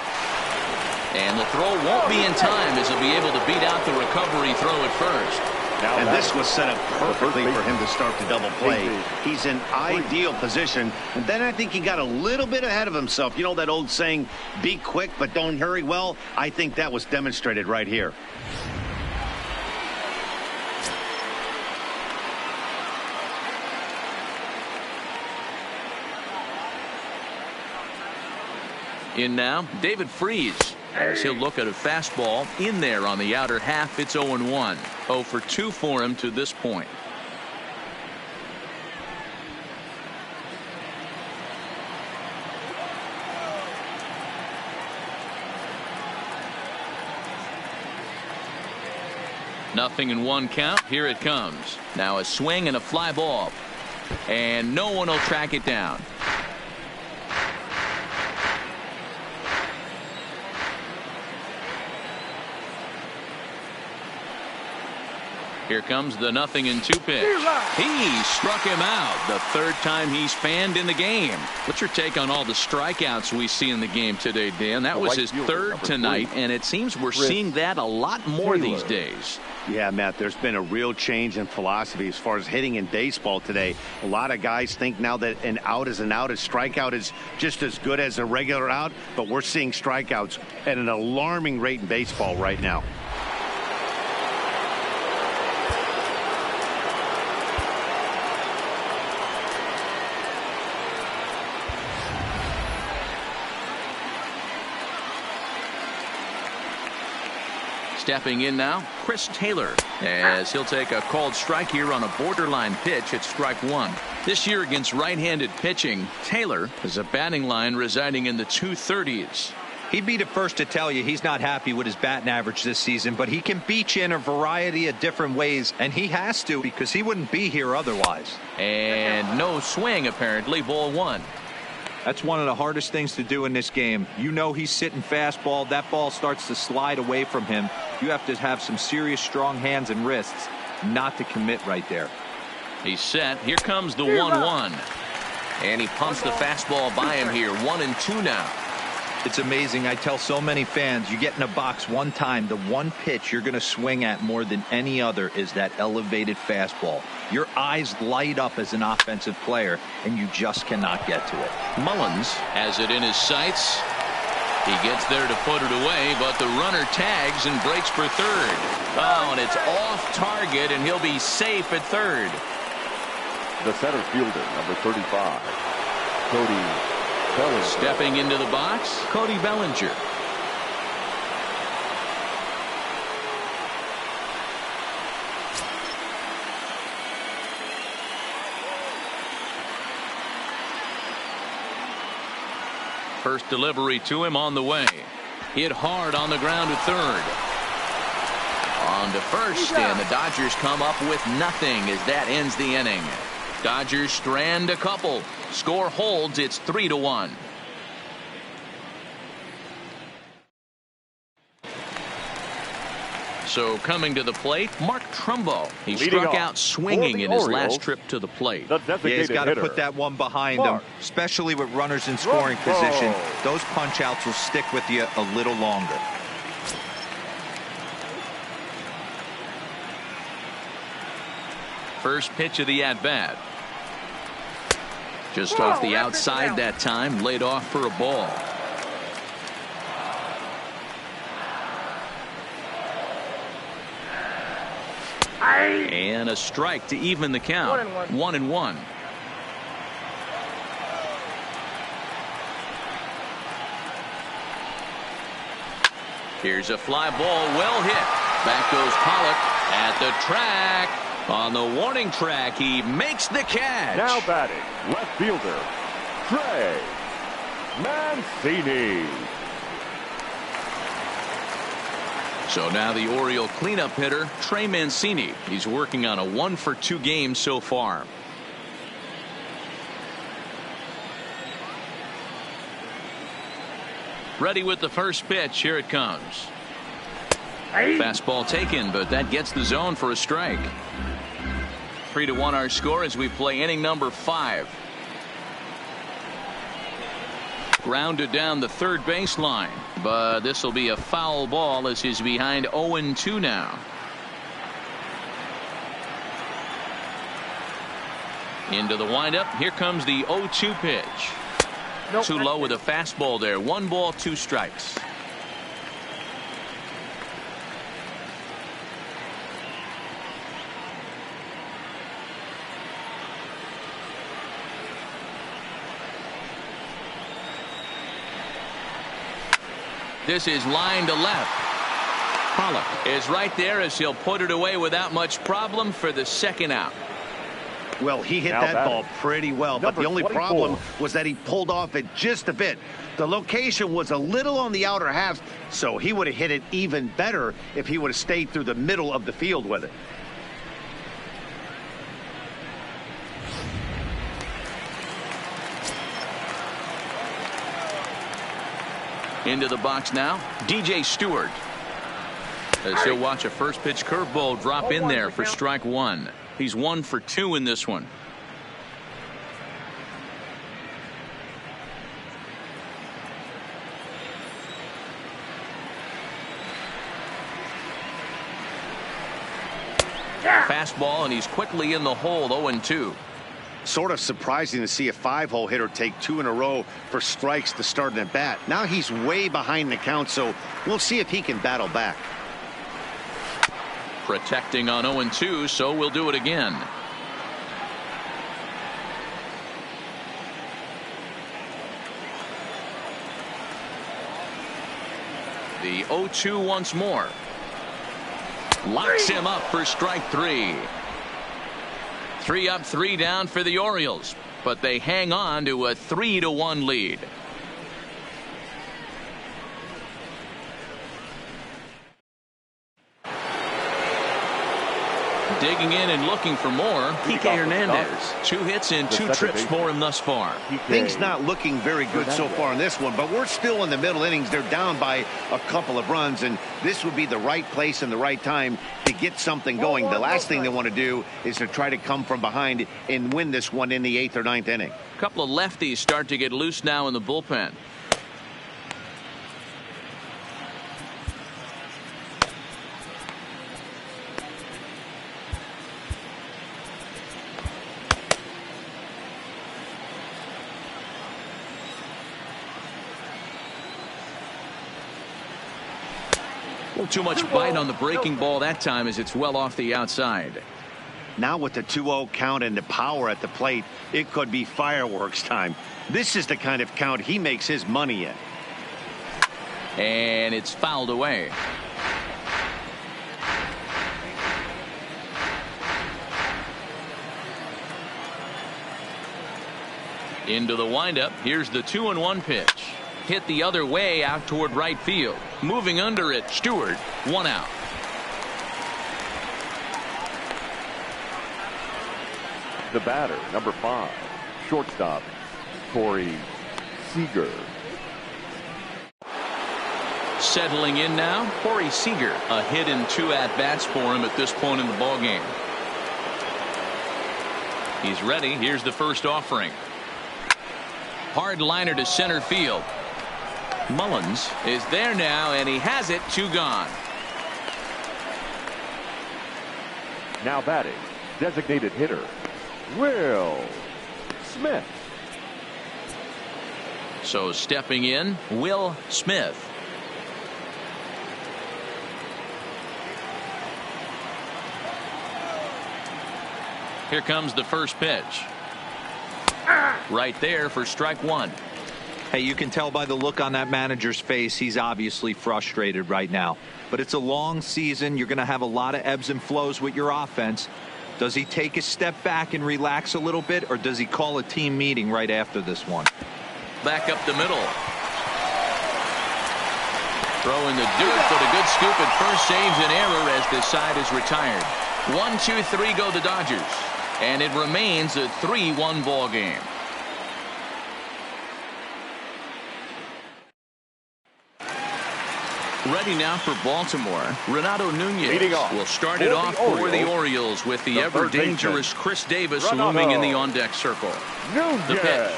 And the throw won't be in time as he'll be able to beat out the recovery throw at first. And this was set up perfectly for him to start the double play. He's in ideal position. And then I think he got a little bit ahead of himself. You know that old saying, be quick but don't hurry? Well, I think that was demonstrated right here. In now, David Freese, as he'll look at a fastball in there on the outer half. It's 0-1. 0 for 2 for him to this point. Nothing in 1 count. Here it comes. Now a swing and a fly ball. And no one will track it down. Here comes the 0-2 pitch. He struck him out the 3rd time he's fanned in the game. What's your take on all the strikeouts we see in the game today, Dan? That was his 3rd tonight, and it seems we're seeing that a lot more these days. Yeah, Matt, there's been a real change in philosophy as far as hitting in baseball today. A lot of guys think now that an out is an out. A strikeout is just as good as a regular out, but we're seeing strikeouts at an alarming rate in baseball right now. Stepping in now, Chris Taylor, as he'll take a called strike here on a borderline pitch at strike 1. This year against right-handed pitching, Taylor has a batting line residing in the 230s. He'd be the first to tell you he's not happy with his batting average this season, but he can beat you in a variety of different ways, and he has to because he wouldn't be here otherwise. And no swing, apparently. Ball 1. That's one of the hardest things to do in this game. You know he's sitting fastball. That ball starts to slide away from him. You have to have some serious strong hands and wrists not to commit right there. He's set. Here comes the 1-1. And he pumps the fastball by him here. 1-2 now. It's amazing. I tell so many fans, you get in a box one time, the one pitch you're going to swing at more than any other is that elevated fastball. Your eyes light up as an offensive player, and you just cannot get to it. Mullins has it in his sights. He gets there to put it away, but the runner tags and breaks for third. Oh, and it's off target, and he'll be safe at third. The center fielder, number 35, Cody Bellinger. Stepping into the box, Cody Bellinger. First delivery to him on the way. Hit hard on the ground to third. On to first, and the Dodgers come up with nothing as that ends the inning. Dodgers strand a couple. Score holds. It's 3-1. So coming to the plate, Mark Trumbo. He struck out swinging in his last trip to the plate. Yeah, he's got to put that one behind him, especially with runners in scoring position. Those punch outs will stick with you a little longer. First pitch of the at-bat. Just off the outside that time, laid off for a ball. And a strike to even the count. 1-1. Here's a fly ball, well hit. Back goes Pollock at the track. On the warning track, he makes the catch. Now batting, left fielder, Trey Mancini. So now the Oriole cleanup hitter, Trey Mancini. He's working on a 1-for-2 game so far. Ready with the first pitch. Here it comes. Fastball taken, but that gets the zone for a strike. 3-1 our score as we play inning number 5. Grounded down the third baseline, but this will be a foul ball as he's behind 0-2 now. Into the windup. Here comes the 0-2 pitch. Too low with a fastball there. 1 ball, 2 strikes. This is line to left. Pollock is right there as he'll put it away without much problem for the second out. Well, he hit that ball pretty well, but the only problem was that he pulled off it just a bit. The location was a little on the outer half, so he would have hit it even better if he would have stayed through the middle of the field with it. Into the box now, DJ Stewart. As he'll watch a first pitch curveball drop in there for strike 1. He's 1 for 2 in this one. Fastball, and he's quickly in the hole. 0-2. Sort of surprising to see a 5-hole hitter take 2 in a row for strikes to start an at bat. Now he's way behind the count, so we'll see if he can battle back. Protecting on 0-2, so we'll do it again. The 0-2 once more. Locks him up for strike 3. 3 up, 3 down for the Orioles, but they hang on to a 3-1 lead. Digging in and looking for more, Kike Hernandez. 2 hits and 2 trips for him thus far. Things not looking very good so far in this one, but we're still in the middle innings. They're down by a couple of runs, and this would be the right place and the right time to get something going. The last thing they want to do is to try to come from behind and win this one in the 8th or 9th inning. A couple of lefties start to get loose now in the bullpen. Too much bite on the breaking ball that time as it's well off the outside. Now with the 2-0 count and the power at the plate, it could be fireworks time. This is the kind of count he makes his money in. And it's fouled away. Into the windup. Here's the 2-1 pitch. Hit the other way out toward right field. Moving under it, Stewart. 1 out. The batter, number 5, shortstop, Corey Seager. Settling in now, Corey Seager. A hit and 2 at-bats for him at this point in the ballgame. He's ready. Here's the first offering. Hard liner to center field. Mullins is there now, and he has it. 2 gone. Now batting, designated hitter, Will Smith. So stepping in, Will Smith. Here comes the first pitch. Right there for strike 1. Hey, you can tell by the look on that manager's face, he's obviously frustrated right now. But it's a long season. You're going to have a lot of ebbs and flows with your offense. Does he take a step back and relax a little bit, or does he call a team meeting right after this one? Back up the middle. Throwing the dirt, but a good scoop at first saves an error as this side is retired. 1, 2, 3 go the Dodgers. And it remains a 3-1 ball game. Ready now for Baltimore. Renato Nunez will start it off for the Orioles with the ever-dangerous Chris Davis looming in the on-deck circle. The pitch.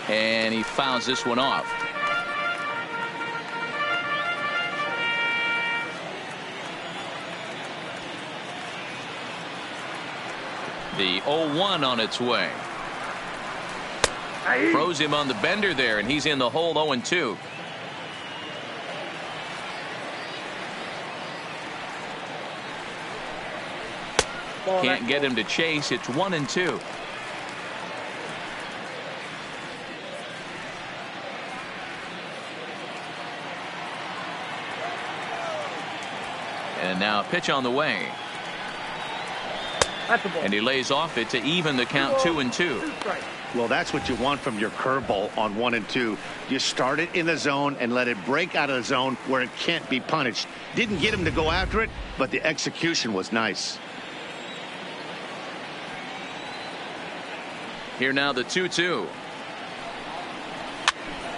And he fouls this one off. The 0-1 on its way. Throws him on the bender there, and he's in the hole. 0-2. Can't get him to chase. It's 1-2. And now a pitch on the way. And he lays off it to even the count. 2-2. Well, that's what you want from your curveball on 1 and 2. You start it in the zone and let it break out of the zone where it can't be punished. Didn't get him to go after it, but the execution was nice. Here now the 2-2.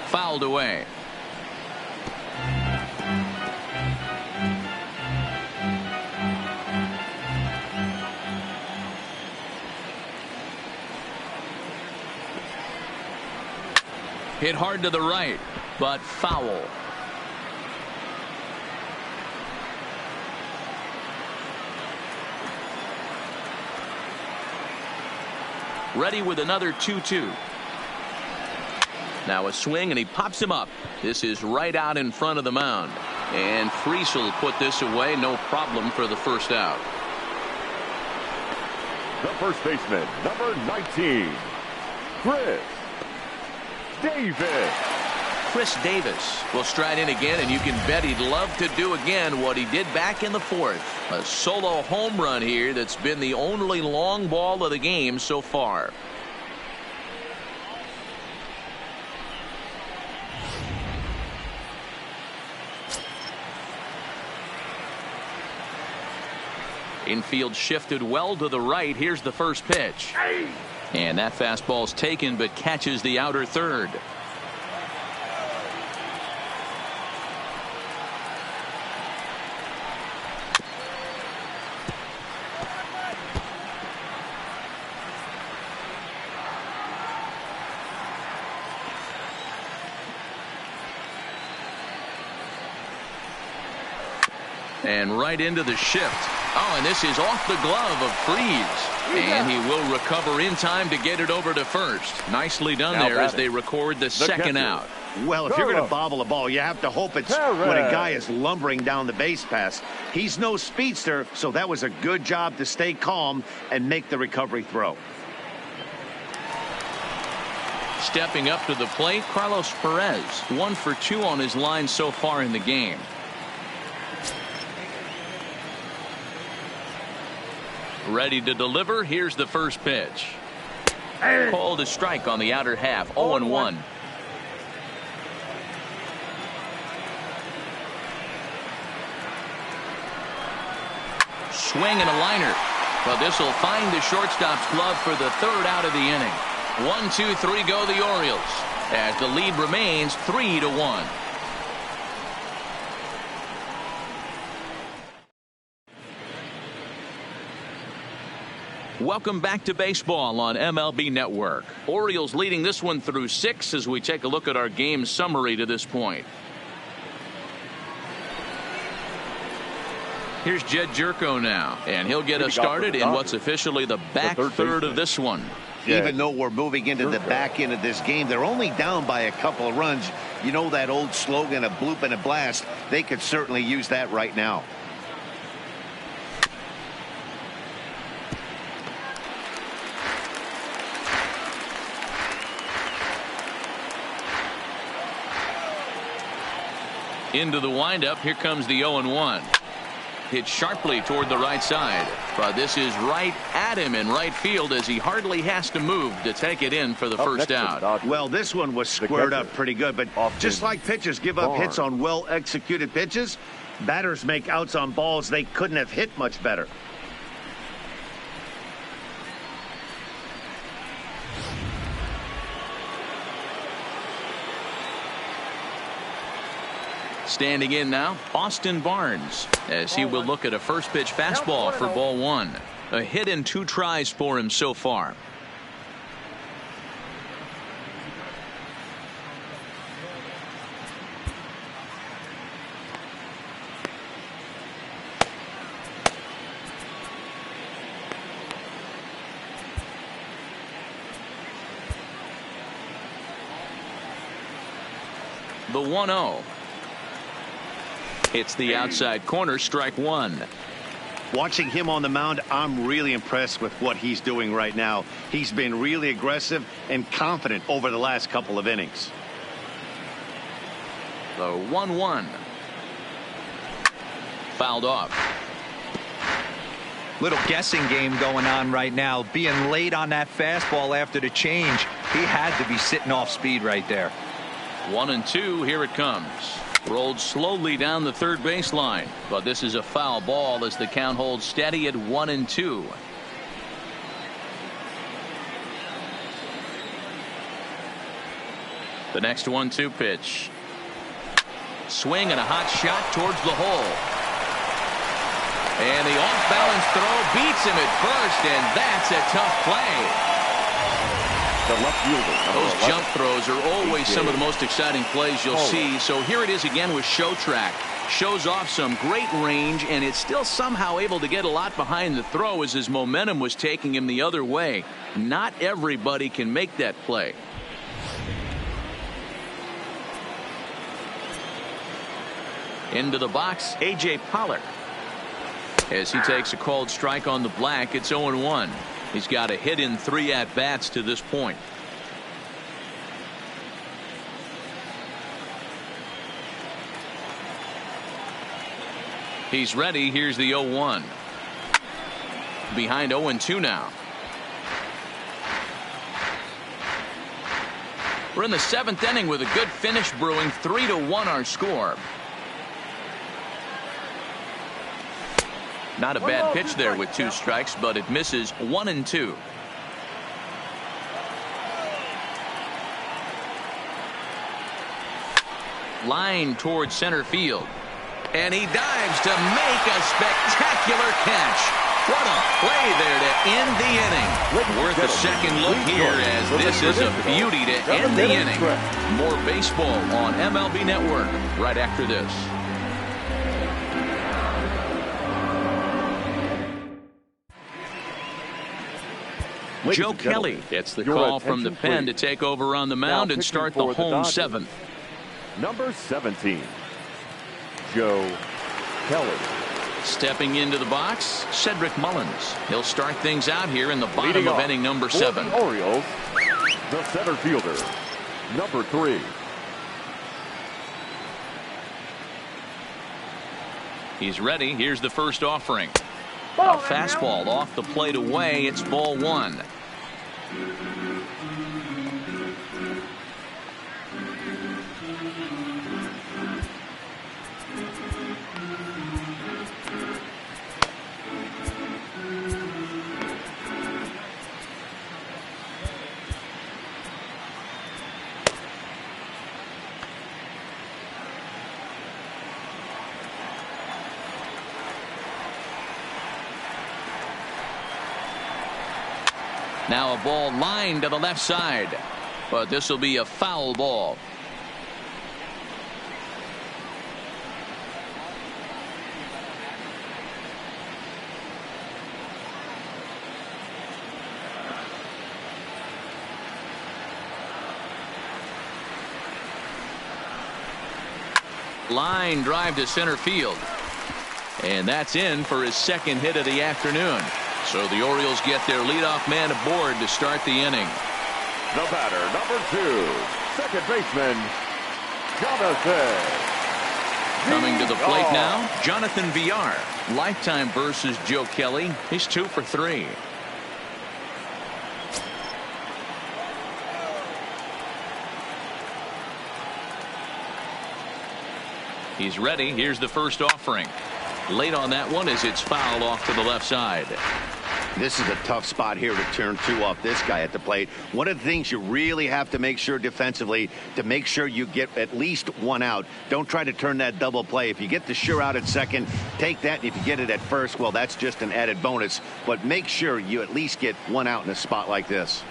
Fouled away. Hit hard to the right, but foul. Ready with another 2-2. Now a swing, and he pops him up. This is right out in front of the mound. And Freese will put this away. No problem for the first out. The first baseman, number 19, Chris Davis. Chris Davis will stride in again, and you can bet he'd love to do again what he did back in the 4th. A solo home run here that's been the only long ball of the game so far. Infield shifted well to the right. Here's the first pitch. And that fastball's taken but catches the outer third. And right into the shift. Oh, and this is off the glove of Freese. And he will recover in time to get it over to first. Nicely done there as they record the second out. Well, if you're going to bobble a ball, you have to hope it's when a guy is lumbering down the base pass. He's no speedster, so that was a good job to stay calm and make the recovery throw. Stepping up to the plate, Carlos Perez. 1 for 2 on his line so far in the game. Ready to deliver. Here's the first pitch. Called a strike on the outer half. 0-1. Swing and a liner. But this will find the shortstop's glove for the third out of the inning. 1-2-3 go the Orioles as the lead remains 3-1. Welcome back to baseball on MLB Network. Orioles leading this one through 6 as we take a look at our game summary to this point. Here's Jed Jerko now, and he'll get us started in what's officially the back third of this one. Even though we're moving into the back end of this game, they're only down by a couple of runs. You know that old slogan, a bloop and a blast. They could certainly use that right now. Into the windup. Here comes the 0-1. Hit sharply toward the right side. But this is right at him in right field as he hardly has to move to take it in for the first out. Well, this one was squared up pretty good, but just like pitchers give up hits on well-executed pitches, batters make outs on balls they couldn't have hit much better. Standing in now, Austin Barnes, as he will look at a first pitch fastball for ball 1. A hit in 2 tries for him so far. The 1-0. It's the outside corner, strike 1. Watching him on the mound, I'm really impressed with what he's doing right now. He's been really aggressive and confident over the last couple of innings. The 1-1. Fouled off. Little guessing game going on right now. Being late on that fastball after the change. He had to be sitting off speed right there. 1-2. Here it comes. Rolled slowly down the third baseline, but this is a foul ball as the count holds steady at 1-2. The next 1-2 pitch. Swing and a hot shot towards the hole. And the off-balance throw beats him at first, and that's a tough play. The left fielder. Those jump throws are always some of the most exciting plays you'll see. So here it is again with Show Track. Shows off some great range, and it's still somehow able to get a lot behind the throw as his momentum was taking him the other way. Not everybody can make that play. Into the box, A.J. Pollock. As he takes a called strike on the black, it's 0-1. He's got a hit in 3 at-bats to this point. He's ready. Here's the 0-1. Behind 0-2 now. We're in the 7th inning with a good finish brewing. 3-1 our score. Not a bad pitch there with 2 strikes, but it misses 1-2. Line towards center field. And he dives to make a spectacular catch. What a play there to end the inning. Worth a second look here, as this is a beauty to end the inning. More baseball on MLB Network right after this. Joe Kelly gets the call from the pen to take over on the mound and start the home 7th. Number 17, Joe Kelly. Stepping into the box, Cedric Mullins. He'll start things out here in the bottom of inning number 7. The Orioles, the center fielder, number 3. He's ready. Here's the first offering. A fastball off the plate away. It's ball 1. Now a ball lined to the left side, but this will be a foul ball. Line drive to center field, and that's in for his second hit of the afternoon. So the Orioles get their leadoff man aboard to start the inning. The batter, number 2, second baseman, Jonathan. Coming to the plate now, Jonathan Villar. Lifetime versus Joe Kelly. He's 2 for 3. He's ready. Here's the first offering. Late on that one as it's fouled off to the left side. This is a tough spot here to turn 2 off this guy at the plate. One of the things you really have to make sure defensively, to make sure you get at least 1 out. Don't try to turn that double play. If you get the sure out at second, take that. And if you get it at first, well, that's just an added bonus. But make sure you at least get 1 out in a spot like this.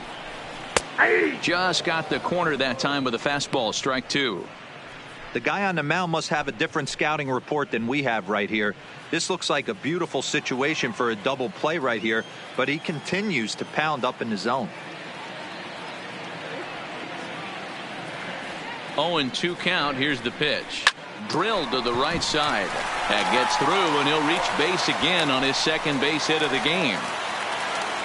Just got the corner that time with a fastball, strike 2. The guy on the mound must have a different scouting report than we have right here. This looks like a beautiful situation for a double play right here, but he continues to pound up in the zone. 0-2 count. Here's the pitch. Drilled to the right side. That gets through, and he'll reach base again on his second base hit of the game.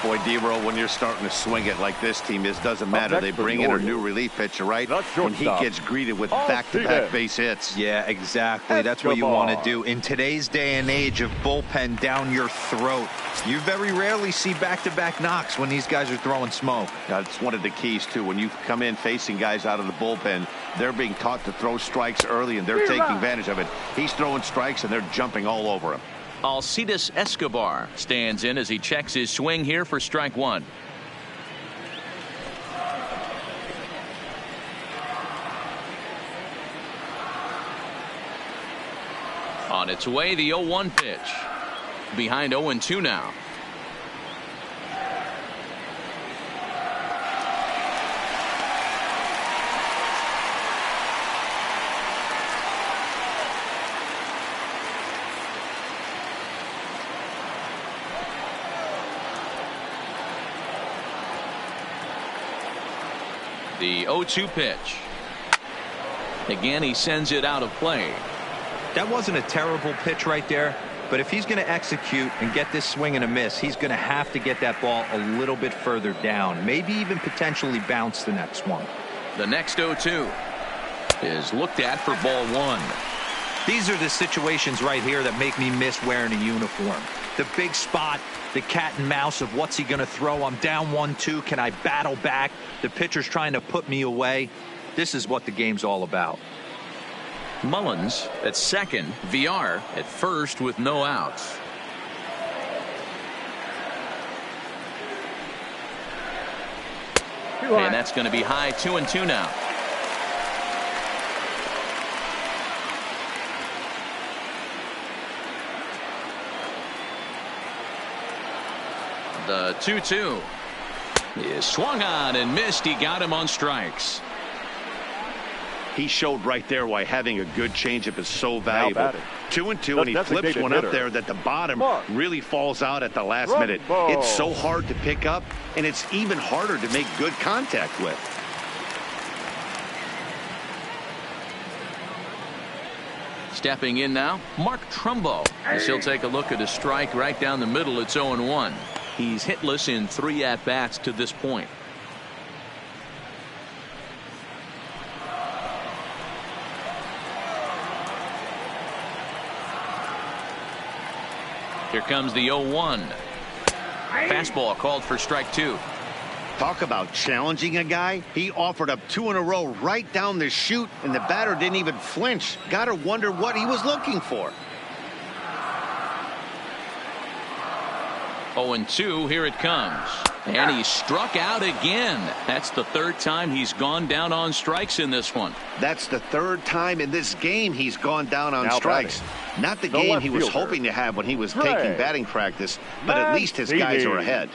Boy, D-Roll, when you're starting to swing it like this team is, doesn't matter. They bring in a new relief pitcher, right? When he gets greeted with back-to-back base hits. Yeah, exactly. That's what you want to do. In today's day and age of bullpen down your throat, you very rarely see back-to-back knocks when these guys are throwing smoke. That's one of the keys, too. When you come in facing guys out of the bullpen, they're being taught to throw strikes early, and they're taking advantage of it. He's throwing strikes, and they're jumping all over him. Alcides Escobar stands in as he checks his swing here for strike 1. On its way, the 0-1 pitch. Behind 0-2 now. The 0-2 pitch. Again, he sends it out of play. That wasn't a terrible pitch right there, but if he's going to execute and get this swing and a miss, he's going to have to get that ball a little bit further down, maybe even potentially bounce the next one. The next 0-2 is looked at for ball 1. These are the situations right here that make me miss wearing a uniform. The big spot, the cat and mouse of what's he going to throw. I'm down 1-2. Can I battle back? The pitcher's trying to put me away. This is what the game's all about. Mullins at second, Villar at first with no outs. And that's going to be high 2-2 now. The 2-2 is swung on and missed. He got him on strikes. He showed right there why having a good changeup is so valuable. 2-2, and he flips one up there that the bottom really falls out at the last minute. It's so hard to pick up, and it's even harder to make good contact with. Stepping in now, Mark Trumbo, as he'll take a look at a strike right down the middle. It's 0-1. He's hitless in 3 at-bats to this point. Here comes the 0-1. Fastball called for strike 2. Talk about challenging a guy. He offered up 2 in a row right down the chute, and the batter didn't even flinch. Gotta wonder what he was looking for. 0-2, here it comes. And he struck out again. That's the 3rd time he's gone down on strikes in this one. That's the 3rd time in this game he's gone down on strikes. Not the game he was hoping to have when he was taking batting practice, but at least his guys are ahead.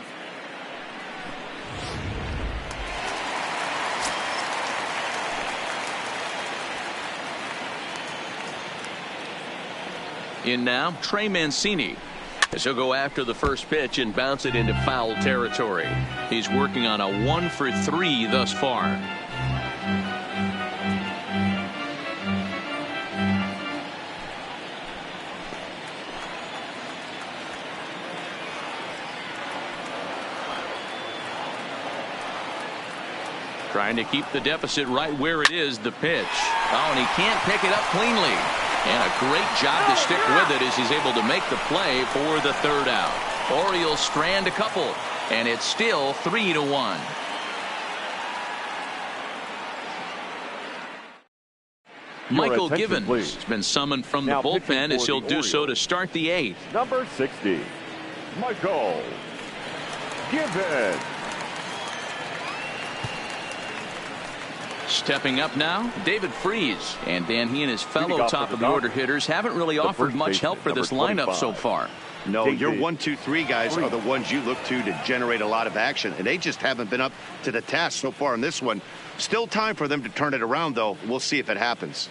In now, Trey Mancini, as he'll go after the first pitch and bounce it into foul territory. He's working on a 1-for-3 thus far. Trying to keep the deficit right where it is. The pitch. Oh, and he can't pick it up cleanly. And a great job to stick with it as he's able to make the play for the 3rd out. Orioles strand a couple, and it's still 3-1. Michael Givens has been summoned from the bullpen as he'll do so to start the 8th. Number 60, Michael Givens. Stepping up now, David Freese. And Dan, he and his fellow top-of-the-order hitters haven't really offered much help for this lineup so far. No, your 1, 2, 3 guys are the ones you look to generate a lot of action, and they just haven't been up to the task so far in this one. Still time for them to turn it around, though. We'll see if it happens.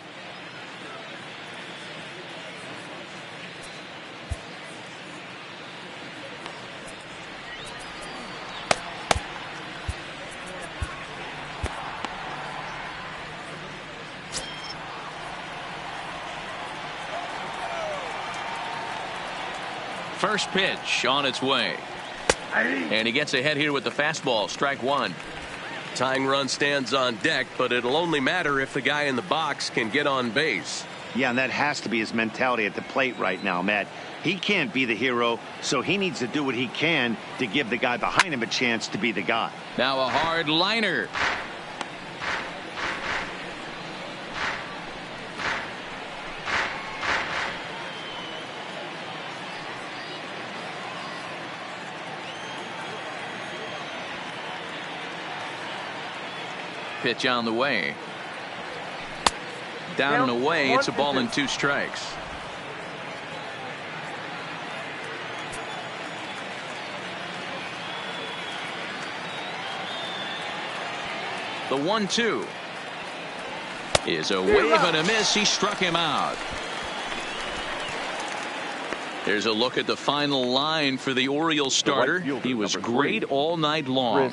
First pitch on its way. And he gets ahead here with the fastball. Strike 1. Tying run stands on deck, but it'll only matter if the guy in the box can get on base. Yeah, and that has to be his mentality at the plate right now, Matt. He can't be the hero, so he needs to do what he can to give the guy behind him a chance to be the guy. Now a hard liner. Pitch on the way. Down and away. It's a ball and 2 strikes. The 1-2 is a wave and a miss. He struck him out. There's a look at the final line for the Orioles starter. He was great all night long.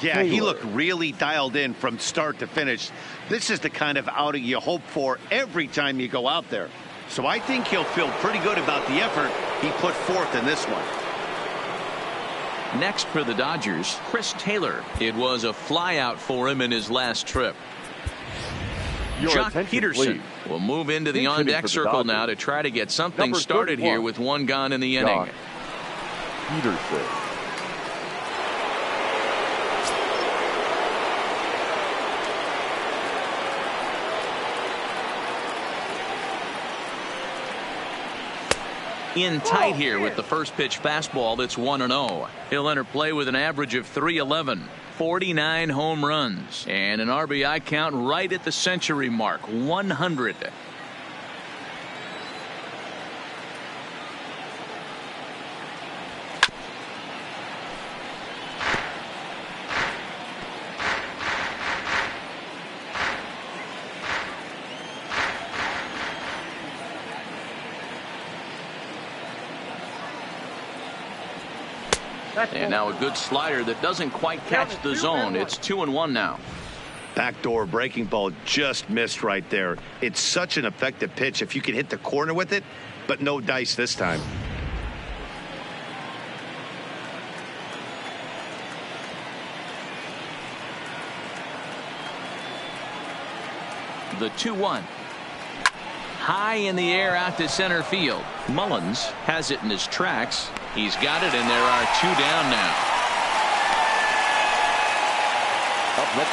Yeah, he looked really dialed in from start to finish. This is the kind of outing you hope for every time you go out there. So I think he'll feel pretty good about the effort he put forth in this one. Next for the Dodgers, Chris Taylor. It was a flyout for him in his last trip. Jock Peterson will move into the on-deck circle now to try to get something started here with 1 gone in the inning. Peterson. In tight here with the first pitch fastball that's 1-0. He'll enter play with an average of 311. 49 home runs and an RBI count right at the century mark, 100. And now a good slider that doesn't quite catch the zone. It's 2-1 now. Backdoor breaking ball just missed right there. It's such an effective pitch if you can hit the corner with it, but no dice this time. The 2-1. High in the air out to center field. Mullins has it in his tracks. He's got it, and there are 2 down now.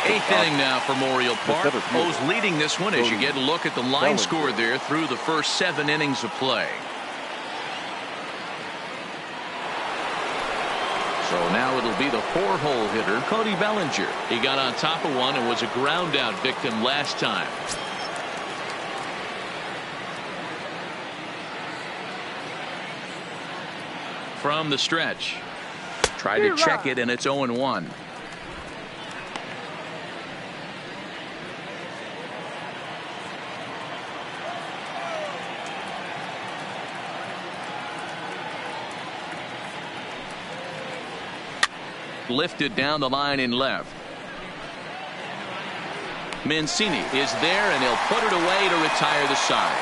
Eighth inning now from Oriole Park. O's leading this one as you get a look at the line score there through the first 7 innings of play. So now it'll be the 4-hole hitter, Cody Bellinger. He got on top of one and was a ground out victim last time. From the stretch. Tried to check it, and it's 0-1. Lifted down the line in left. Mancini is there, and he'll put it away to retire the side.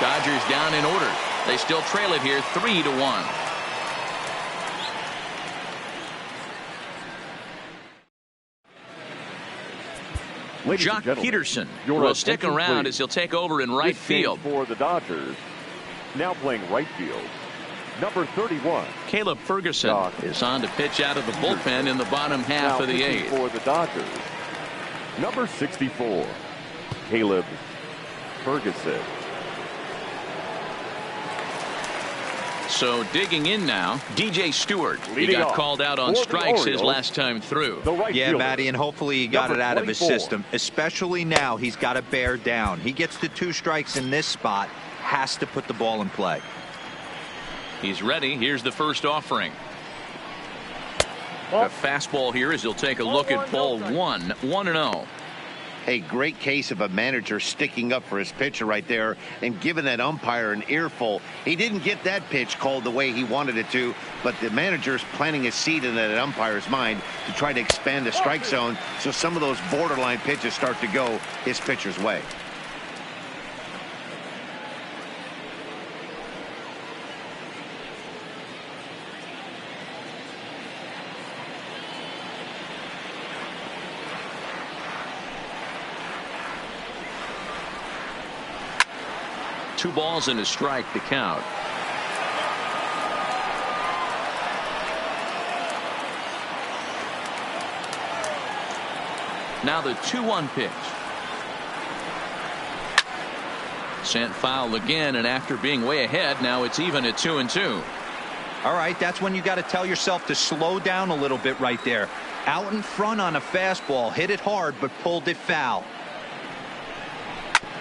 Dodgers down in order. They still trail it here 3-1. Jock Peterson will stick around as he'll take over in right field. For the Dodgers, now playing right field, number 31. Caleb Ferguson is on to pitch out of the bullpen in the bottom half of the 8th. For the Dodgers, number 64, Caleb Ferguson. So digging in now, DJ Stewart. He got called out on strikes his last time through. Yeah, Matty, and hopefully he got it out of his system. Especially now, he's got to bear down. He gets the 2 strikes in this spot, has to put the ball in play. He's ready. Here's the first offering. A fastball here as he'll take a look at ball 1, 1-0. A great case of a manager sticking up for his pitcher right there and giving that umpire an earful. He didn't get that pitch called the way he wanted it to, but the manager's planting a seed in that umpire's mind to try to expand the strike zone so some of those borderline pitches start to go his pitcher's way. Two balls and a strike to count. Now the 2-1 pitch. Sent foul again, and after being way ahead, now it's even at 2-2. All right, that's when you got to tell yourself to slow down a little bit right there. Out in front on a fastball, hit it hard, but pulled it foul.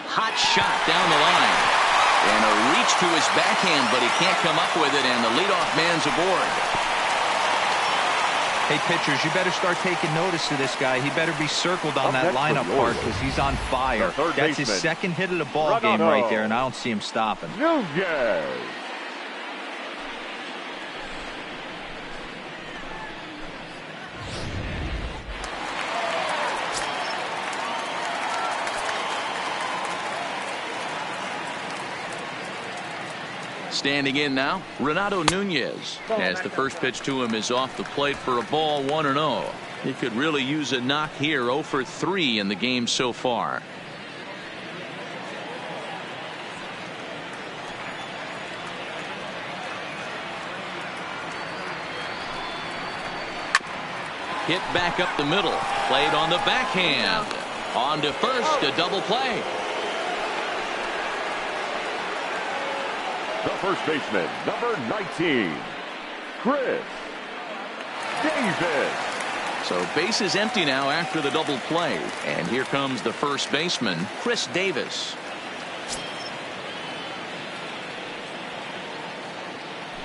Hot shot down the line. And a reach to his backhand, but he can't come up with it, and the leadoff man's aboard. Hey, pitchers, you better start taking notice of this guy. He better be circled on that lineup part because he's on fire. That's his second hit of the ball game right there, and I don't see him stopping. Standing in now, Renato Nunez, as the first pitch to him is off the plate for a ball, 1-0. He could really use a knock here. 0 for 3 in the game so far. Hit back up the middle, played on the backhand. On to first, a double play. The first baseman, number 19, Chris Davis. So base is empty now after the double play. And here comes the first baseman, Chris Davis.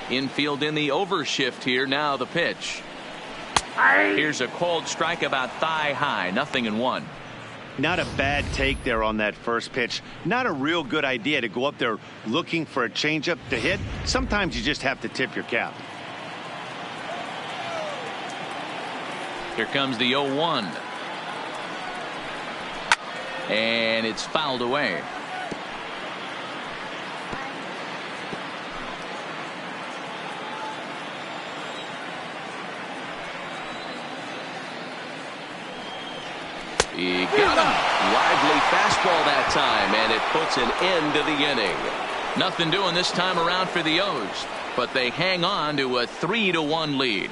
Infield in the overshift here. Now the pitch. Here's a called strike about thigh high. 0-1. Not a bad take there on that first pitch. Not a real good idea to go up there looking for a changeup to hit. Sometimes you just have to tip your cap. Here comes the 0-1. And it's fouled away. He got him. Lively fastball that time, and it puts an end to the inning. Nothing doing this time around for the O's, but they hang on to a 3-1 lead.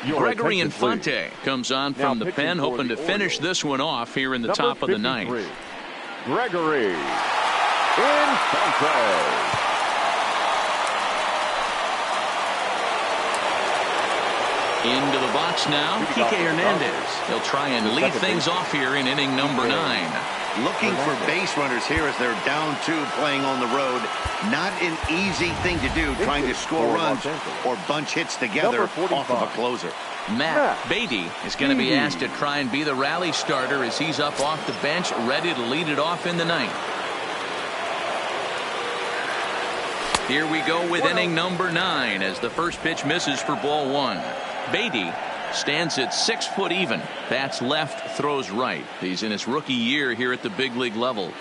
Gregory Infante comes on from the pen, hoping to finish this one off here in the top of the ninth. Gregory Infante. Into the box now, Kike Hernandez. He'll try and lead things off here in inning number 9. Looking for base runners here as they're down 2 playing on the road. Not an easy thing to do, trying to score runs or bunch hits together off of a closer. Matt Beatty is going to be asked to try and be the rally starter as he's up off the bench, ready to lead it off in the 9th. Here we go with inning number 9 as the first pitch misses for ball 1. Beatty stands at 6 foot even. Bats left, throws right. He's in his rookie year here at the big league level.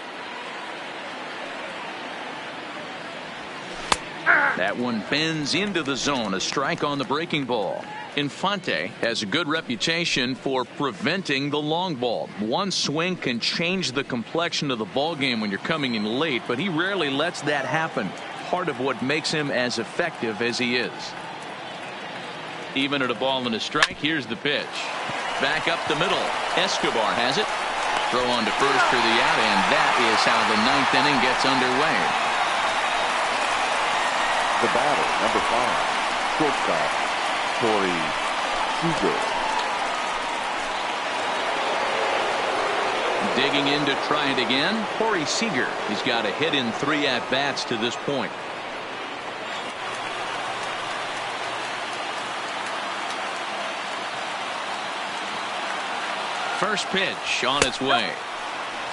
That one bends into the zone. A strike on the breaking ball. Infante has a good reputation for preventing the long ball. One swing can change the complexion of the ball game when you're coming in late, but he rarely lets that happen. Part of what makes him as effective as he is. Even at a ball and a strike, here's the pitch. Back up the middle. Escobar has it. Throw on to first for the out, and that is how the 9th inning gets underway. The batter, number 5, shortstop, Corey Seager. Digging in to try it again, Corey Seager. He's got a hit in 3 at-bats to this point. First pitch on its way.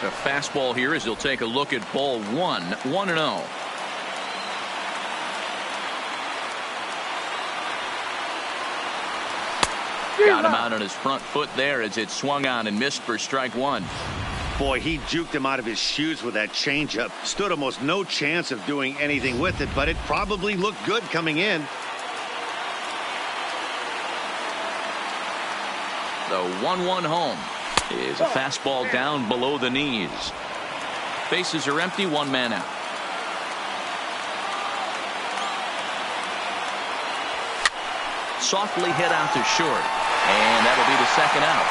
A fastball here as he'll take a look at ball 1. 1-0. Got him out on his front foot there as it swung on and missed for strike 1. Boy, he juked him out of his shoes with that changeup. Stood almost no chance of doing anything with it, but it probably looked good coming in. The 1-1 home is a fastball down below the knees. Bases are empty, 1 man out. Softly hit out to short, and that'll be the 2nd out.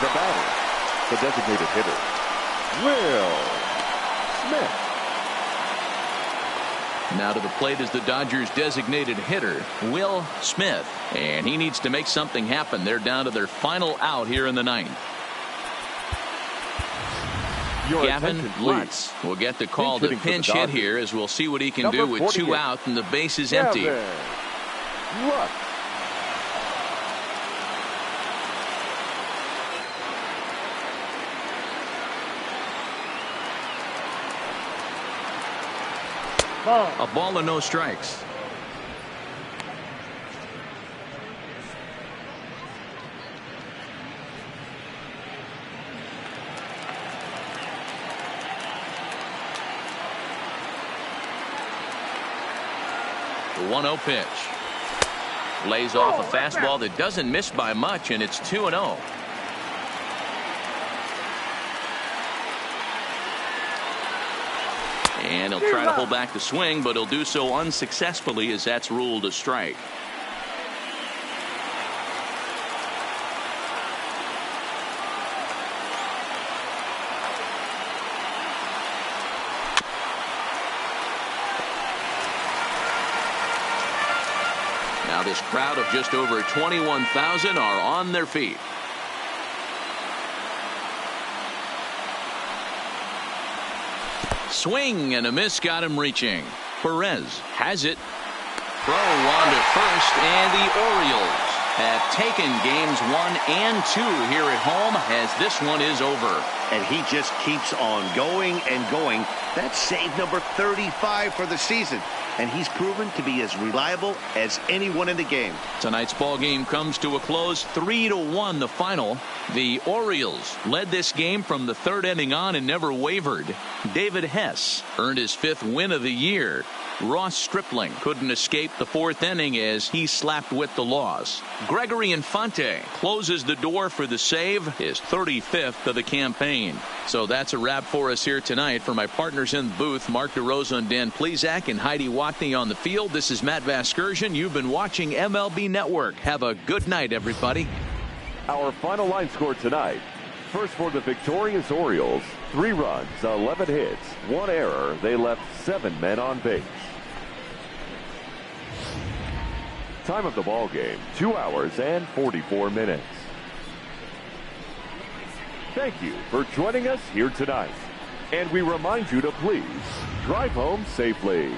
The batter, the designated hitter, Will Smith. Now to the plate is the Dodgers designated hitter, Will Smith. And he needs to make something happen. They're down to their final out here in the 9th. Gavin Lutz will get the call to pinch hit here as we'll see what he can do with 2 out and the base is empty. Lutz. A ball and no strikes. The 1-0 pitch. Lays off a fastball that doesn't miss by much, and it's 2-0. And he'll try to pull back the swing, but he'll do so unsuccessfully as that's ruled a strike. Now this crowd of just over 21,000 are on their feet. Swing and a miss got him reaching. Perez has it. Throw on to first, and the Orioles have taken games 1 and 2 here at home as this one is over. And he just keeps on going and going. That's save number 35 for the season. And he's proven to be as reliable as anyone in the game. Tonight's ball game comes to a close, 3-1 the final. The Orioles led this game from the 3rd inning on and never wavered. David Hess earned his 5th win of the year. Ross Stripling couldn't escape the 4th inning as he slapped with the loss. Gregory Infante closes the door for the save, his 35th of the campaign. So that's a wrap for us here tonight. For my partners in the booth, Mark DeRosa and Dan Plesac and Heidi Watney on the field, this is Matt Vasgersian. You've been watching MLB Network. Have a good night, everybody. Our final line score tonight. First for the victorious Orioles, 3 runs, 11 hits, 1 error. They left 7 men on base. Time of the ball game, 2 hours and 44 minutes. Thank you for joining us here tonight. And we remind you to please drive home safely.